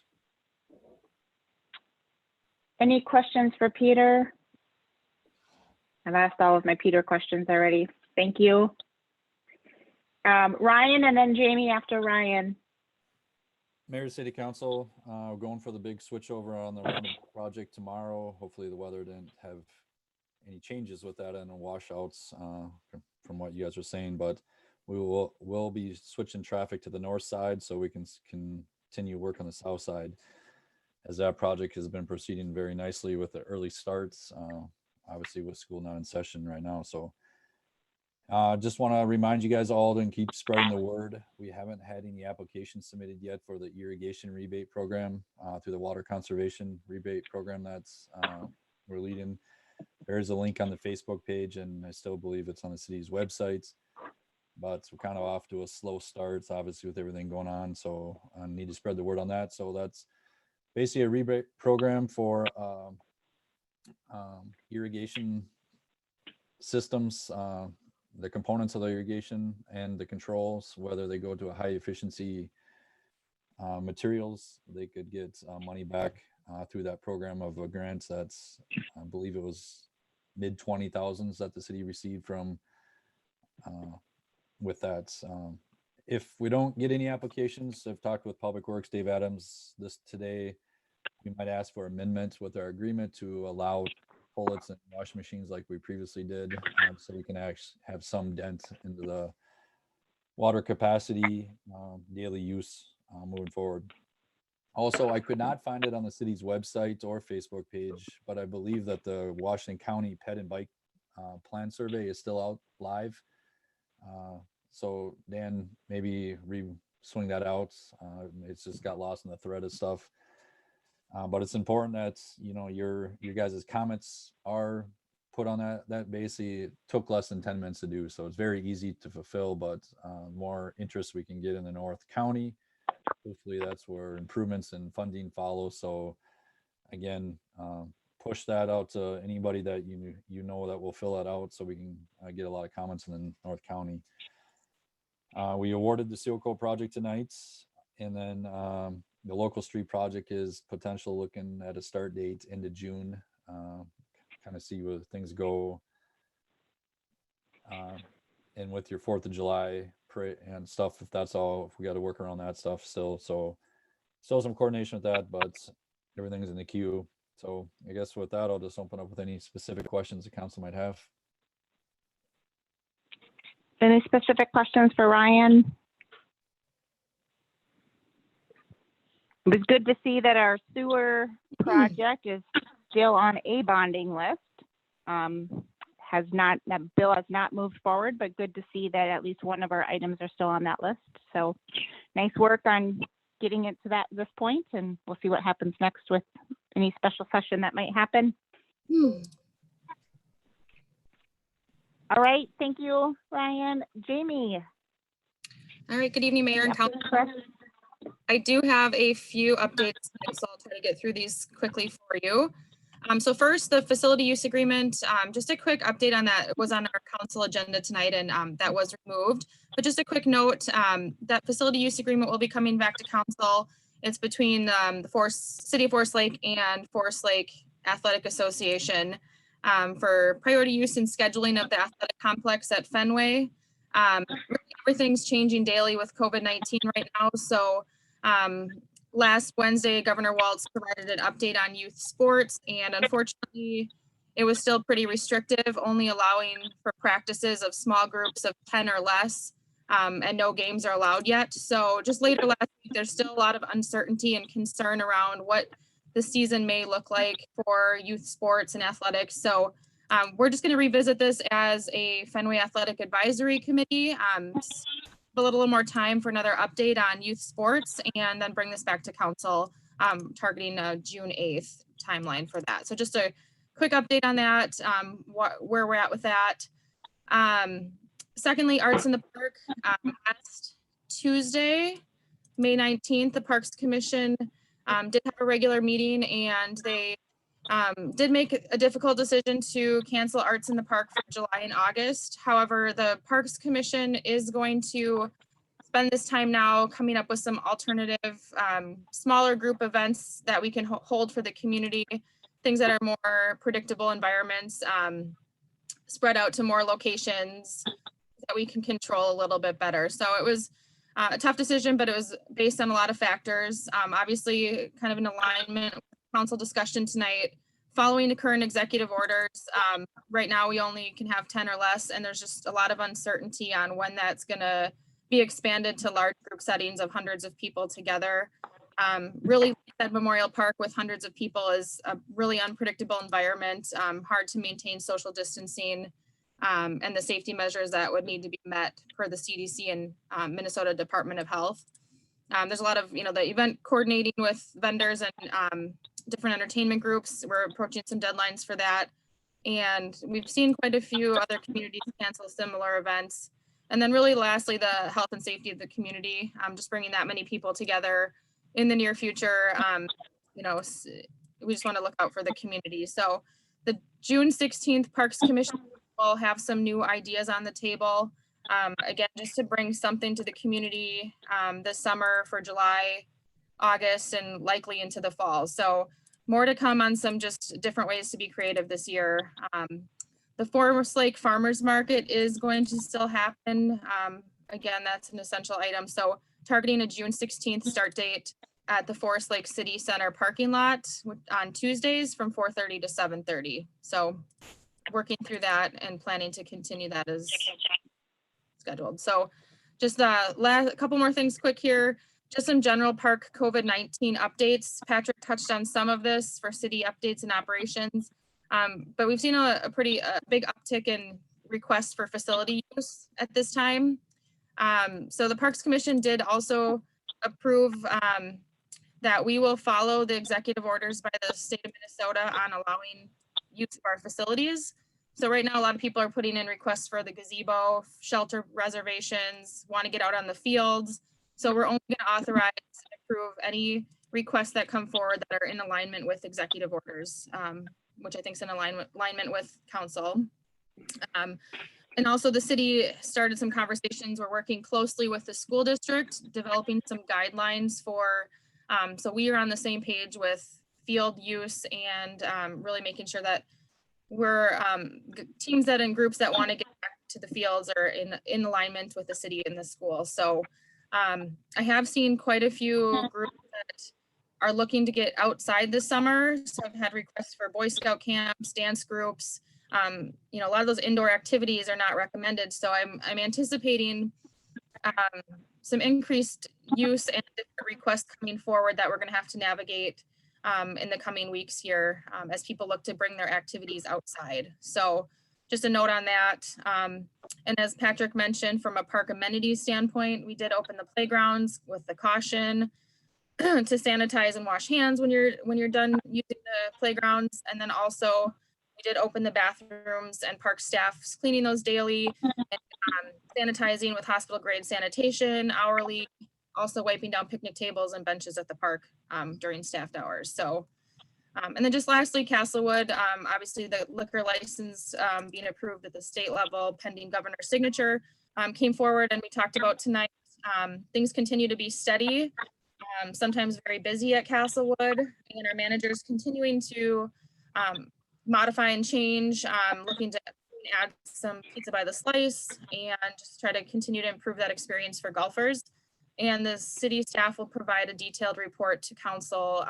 Any questions for Peter? I've asked all of my Peter questions already. Thank you. Ryan and then Jamie after Ryan. Mayor, City Council, we're going for the big switch over on the roundabout project tomorrow. Hopefully the weather didn't have any changes with that and the washouts from what you guys are saying, but we'll be switching traffic to the north side so we can continue work on the south side, as that project has been proceeding very nicely with the early starts, obviously with school not in session right now. So just want to remind you guys all to keep spreading the word. We haven't had any applications submitted yet for the irrigation rebate program through the water conservation rebate program that's we're leading. There is a link on the Facebook page, and I still believe it's on the city's websites, but we're kind of off to a slow start, obviously with everything going on. So I need to spread the word on that. So that's basically a rebate program for irrigation systems, the components of the irrigation and the controls, whether they go to a high efficiency materials, they could get money back through that program of a grant. That's, I believe it was mid 20,000s that the city received from with that. If we don't get any applications, I've talked with Public Works, Dave Adams, today, we might ask for amendments with our agreement to allow pullets and washing machines like we previously did, so we can actually have some dent into the water capacity, daily use moving forward. Also, I could not find it on the city's website or Facebook page, but I believe that the Washington County Pet and Bike Plan Survey is still out live. So Dan, maybe swing that out. It's just got lost in the thread of stuff. But it's important that, you know, your guys' comments are put on that basically took less than 10 minutes to do. So it's very easy to fulfill, but more interest we can get in the North County. Hopefully that's where improvements and funding follow. So again, push that out to anybody that you know that will fill that out, so we can get a lot of comments in the North County. We awarded the Seal Coat project tonight, and then the local street project is potential looking at a start date into June. Kind of see where things go. And with your 4th of July and stuff, if that's all, if we got to work around that stuff still. So still some coordination with that, but everything's in the queue. So I guess with that, I'll just open up with any specific questions the council might have. Any specific questions for Ryan? It was good to see that our sewer project is still on a bonding list. That bill has not moved forward, but good to see that at least one of our items are still on that list. So nice work on getting it to this point, and we'll see what happens next with any special session that might happen. All right, thank you, Ryan. Jamie. All right, good evening, Mayor and Council. I do have a few updates, so I'll try to get through these quickly for you. So first, the facility use agreement, just a quick update on that. It was on our council agenda tonight, and that was removed. But just a quick note, that facility use agreement will be coming back to council. It's between the City of Forest Lake and Forest Lake Athletic Association for priority use and scheduling of the athletic complex at Fenway. Everything's changing daily with COVID-19 right now. So last Wednesday, Governor Walz provided an update on youth sports, and unfortunately, it was still pretty restrictive, only allowing for practices of small groups of 10 or less, and no games are allowed yet. So just later last week, there's still a lot of uncertainty and concern around what the season may look like for youth sports and athletics. So we're just going to revisit this as a Fenway Athletic Advisory Committee. A little more time for another update on youth sports, and then bring this back to council, targeting a June 8th timeline for that. So just a quick update on that, where we're at with that. Secondly, Arts in the Park. Last Tuesday, May 19th, the Parks Commission did have a regular meeting, and they did make a difficult decision to cancel Arts in the Park for July and August. However, the Parks Commission is going to spend this time now coming up with some alternative, smaller group events that we can hold for the community, things that are more predictable environments, spread out to more locations that we can control a little bit better. So it was a tough decision, but it was based on a lot of factors. Obviously, kind of in alignment with council discussion tonight, following the current executive orders. Right now, we only can have 10 or less, and there's just a lot of uncertainty on when that's going to be expanded to large group settings of hundreds of people together. Really, that Memorial Park with hundreds of people is a really unpredictable environment, hard to maintain social distancing, and the safety measures that would need to be met per the CDC and Minnesota Department of Health. There's a lot of, the event coordinating with vendors and different entertainment groups. We're approaching some deadlines for that. And we've seen quite a few other communities cancel similar events. And then really lastly, the health and safety of the community, just bringing that many people together in the near future. We just want to look out for the community. So the June 16th Parks Commission will have some new ideas on the table. Again, just to bring something to the community this summer for July, August, and likely into the fall. So more to come on some just different ways to be creative this year. The Forest Lake Farmers Market is going to still happen. Again, that's an essential item. So targeting a June 16th start date at the Forest Lake City Center parking lot on Tuesdays from 4:30 to 7:30. So working through that and planning to continue that as scheduled. So just a couple more things quick here. Just some general park COVID-19 updates. Patrick touched on some of this for city updates and operations, but we've seen a pretty big uptick in requests for facility use at this time. So the Parks Commission did also approve that we will follow the executive orders by the state of Minnesota on allowing use of our facilities. So right now, a lot of people are putting in requests for the gazebo, shelter reservations, want to get out on the fields. So we're only going to authorize and approve any requests that come forward that are in alignment with executive orders, which I think is in alignment with council. And also the city started some conversations. We're working closely with the school district, developing some guidelines for, so we are on the same page with field use and really making sure that we're teams that and groups that want to get back to the fields are in alignment with the city and the school. So I have seen quite a few groups that are looking to get outside this summer. So I've had requests for Boy Scout camps, dance groups. A lot of those indoor activities are not recommended. So I'm anticipating some increased use and requests coming forward that we're going to have to navigate in the coming weeks here as people look to bring their activities outside. So just a note on that. And as Patrick mentioned, from a park amenities standpoint, we did open the playgrounds with the caution to sanitize and wash hands when you're done using the playgrounds. And then also we did open the bathrooms and park staff cleaning those daily and sanitizing with hospital grade sanitation hourly, also wiping down picnic tables and benches at the park during staffed hours. So, and then just lastly, Castlewood, obviously the liquor license being approved at the state level pending governor's signature came forward, and we talked about tonight. Things continue to be steady, sometimes very busy at Castlewood, and our managers continuing to modify and change, looking to add some pizza by the slice and just try to continue to improve that experience for golfers. And the city staff will provide a detailed report to council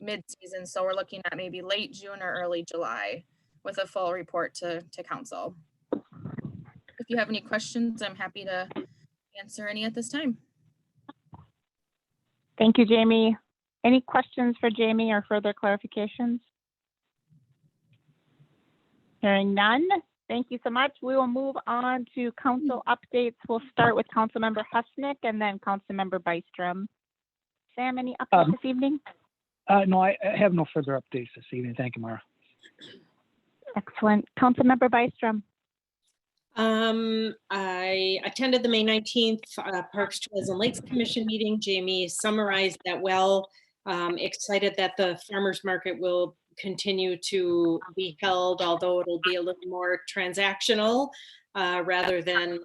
mid-season. So we're looking at maybe late June or early July with a full report to council. If you have any questions, I'm happy to answer any at this time. Thank you, Jamie. Any questions for Jamie or further clarifications? Hearing none. Thank you so much. We will move on to council updates. We'll start with Councilmember Husnick and then Councilmember Bystrom. Sam, any updates this evening? No, I have no further updates this evening. Thank you, Mara. Excellent. Councilmember Bystrom. I attended the May 19th Parks, Trails and Lakes Commission meeting. Jamie summarized that well. Excited that the farmers market will continue to be held, although it'll be a little more transactional rather than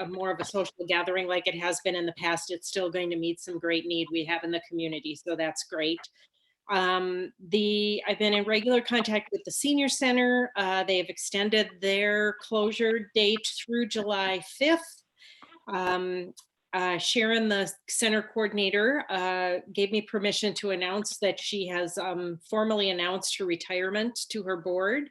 more of a social gathering like it has been in the past. It's still going to meet some great need we have in the community, so that's great. I've been in regular contact with the senior center. They have extended their closure date through July 5th. Sharon, the center coordinator, gave me permission to announce that she has formally announced her retirement to her board.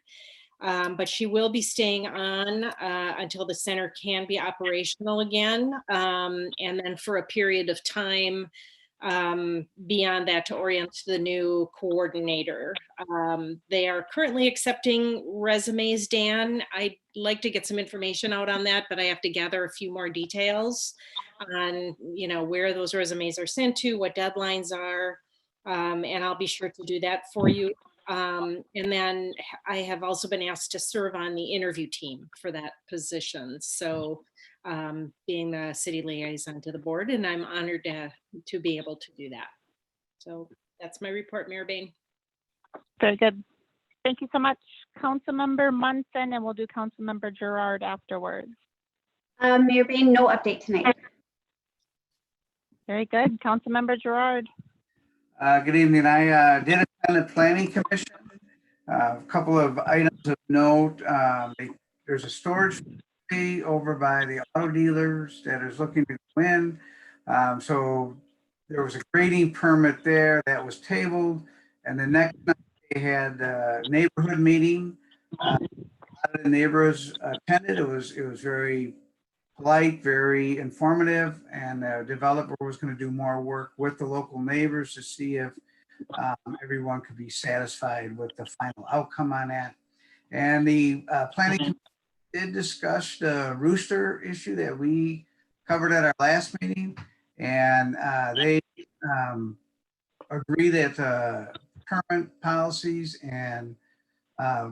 But she will be staying on until the center can be operational again. And then for a period of time beyond that to orient to the new coordinator. They are currently accepting resumes, Dan. I'd like to get some information out on that, but I have to gather a few more details on, you know, where those resumes are sent to, what deadlines are, and I'll be sure to do that for you. And then I have also been asked to serve on the interview team for that position. So being the city liaison to the board, and I'm honored to be able to do that. So that's my report, Mayor Bain. Very good. Thank you so much, Councilmember Munson, and we'll do Councilmember Gerard afterwards. Mayor Bain, no update tonight. Very good. Councilmember Gerard. Good evening. I did attend the planning commission. A couple of items of note. There's a storage fee over by the auto dealers that is looking to go in. So there was a grading permit there that was tabled. And the next night they had a neighborhood meeting. A lot of the neighbors attended. It was very polite, very informative, and the developer was going to do more work with the local neighbors to see if everyone could be satisfied with the final outcome on that. And the planning commission did discuss the rooster issue that we covered at our last meeting, and they agree that current policies and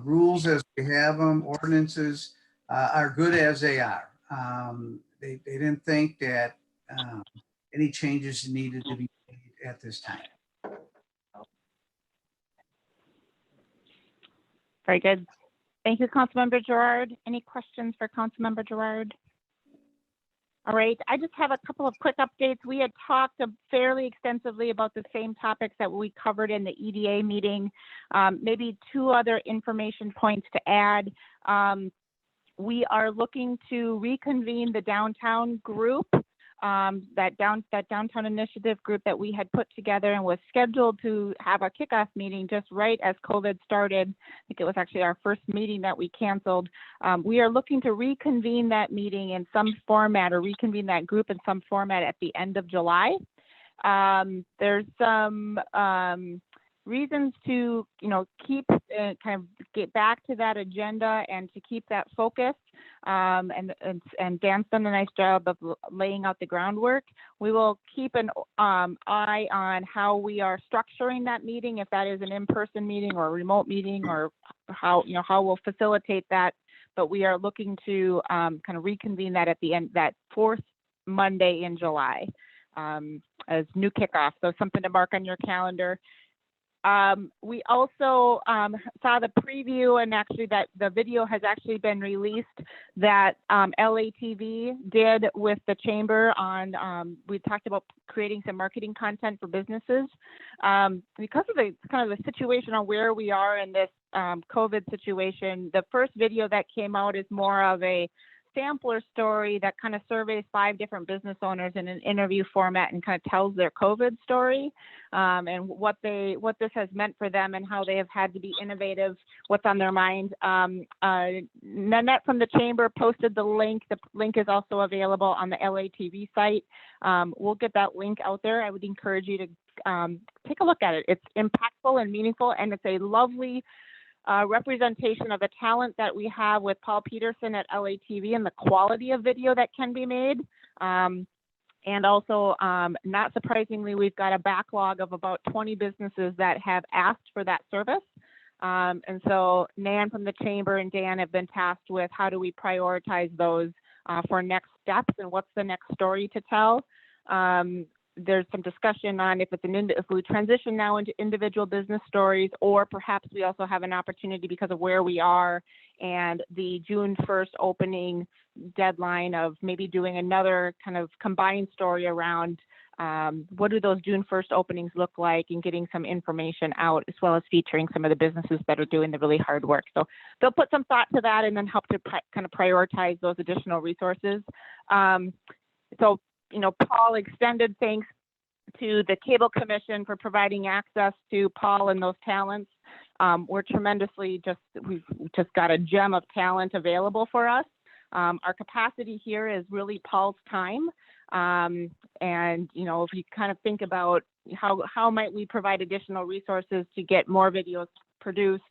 rules as we have them, ordinances, are good as they are. They didn't think that any changes needed to be made at this time. Very good. Thank you, Councilmember Gerard. Any questions for Councilmember Gerard? All right, I just have a couple of quick updates. We had talked fairly extensively about the same topics that we covered in the EDA meeting. Maybe two other information points to add. We are looking to reconvene the downtown group, that downtown initiative group that we had put together and was scheduled to have a kickoff meeting just right as COVID started. I think it was actually our first meeting that we canceled. We are looking to reconvene that meeting in some format, or reconvene that group in some format at the end of July. There's some reasons to, keep kind of get back to that agenda and to keep that focus. And Dan's done a nice job of laying out the groundwork. We will keep an eye on how we are structuring that meeting, if that is an in-person meeting or a remote meeting, or how we'll facilitate that. But we are looking to kind of reconvene that at the end, that fourth Monday in July, as new kickoff. So something to mark on your calendar. We also saw the preview, and actually that the video has actually been released, that LATV did with the chamber on, we talked about creating some marketing content for businesses. Because of the kind of the situation on where we are in this COVID situation, the first video that came out is more of a sampler story that kind of surveys 5 different business owners in an interview format and kind of tells their COVID story, and what this has meant for them and how they have had to be innovative, what's on their mind. Nanette from the chamber posted the link. The link is also available on the LATV site. We'll get that link out there. I would encourage you to take a look at it. It's impactful and meaningful, and it's a lovely representation of the talent that we have with Paul Peterson at LATV and the quality of video that can be made. And also, not surprisingly, we've got a backlog of about 20 businesses that have asked for that service. And so Nan from the chamber and Dan have been tasked with how do we prioritize those for next steps and what's the next story to tell. There's some discussion on if we transition now into individual business stories, or perhaps we also have an opportunity because of where we are and the June 1st opening deadline of maybe doing another kind of combined story around what do those June 1st openings look like, and getting some information out, as well as featuring some of the businesses that are doing the really hard work. So they'll put some thought to that and then help to kind of prioritize those additional resources. So Paul extended thanks to the Cable Commission for providing access to Paul and those talents. We're we've just got a gem of talent available for us. Our capacity here is really Paul's time. And, if you kind of think about how might we provide additional resources to get more videos produced,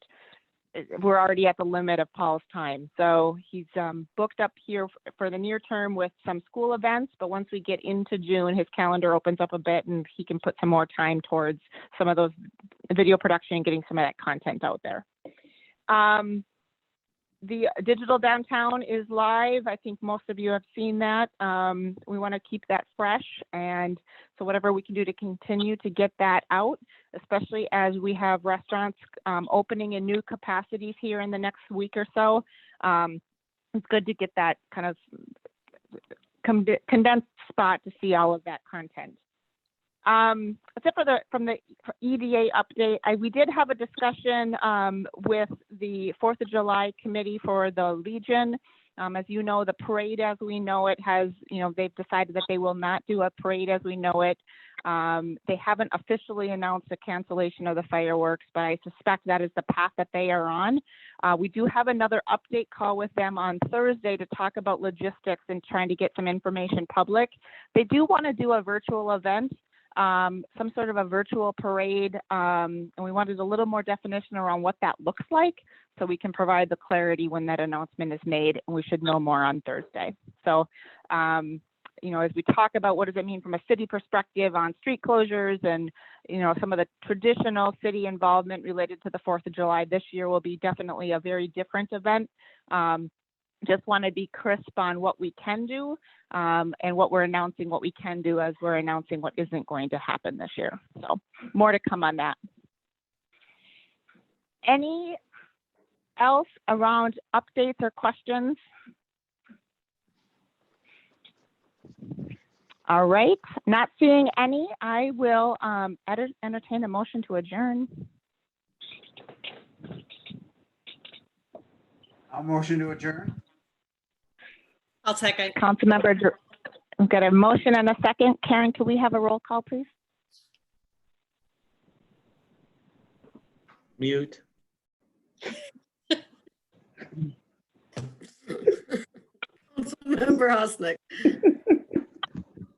we're already at the limit of Paul's time. So he's booked up here for the near term with some school events, but once we get into June, his calendar opens up a bit and he can put some more time towards some of those video production and getting some of that content out there. The digital downtown is live. I think most of you have seen that. We want to keep that fresh. And so whatever we can do to continue to get that out, especially as we have restaurants opening in new capacities here in the next week or so. It's good to get that kind of condensed spot to see all of that content. Except from the EDA update, we did have a discussion with the 4th of July committee for the Legion. As you know, the parade as we know it has, they've decided that they will not do a parade as we know it. They haven't officially announced a cancellation of the fireworks, but I suspect that is the path that they are on. We do have another update call with them on Thursday to talk about logistics and trying to get some information public. They do want to do a virtual event. Some sort of a virtual parade, and we wanted a little more definition around what that looks like so we can provide the clarity when that announcement is made, and we should know more on Thursday. So, as we talk about what does it mean from a city perspective on street closures and, some of the traditional city involvement related to the 4th of July, this year will be definitely a very different event. Just want to be crisp on what we can do and what we're announcing, what we can do as we're announcing what isn't going to happen this year. So more to come on that. Any else around updates or questions? All right, not seeing any, I will entertain a motion to adjourn. I'll motion to adjourn. I'll second. Councilmember, I've got a motion and a second. Karen, could we have a roll call, please? Mute. Councilmember Hosnick,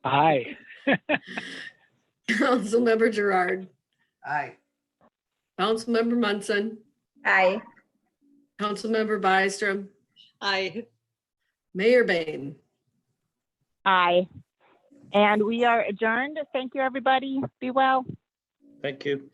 Aye. Councilmember Gerard, Aye. Councilmember Munson, Aye. Councilmember Byström, Aye. Mayor Bain. Aye. And we are adjourned. Thank you, everybody. Be well. Thank you.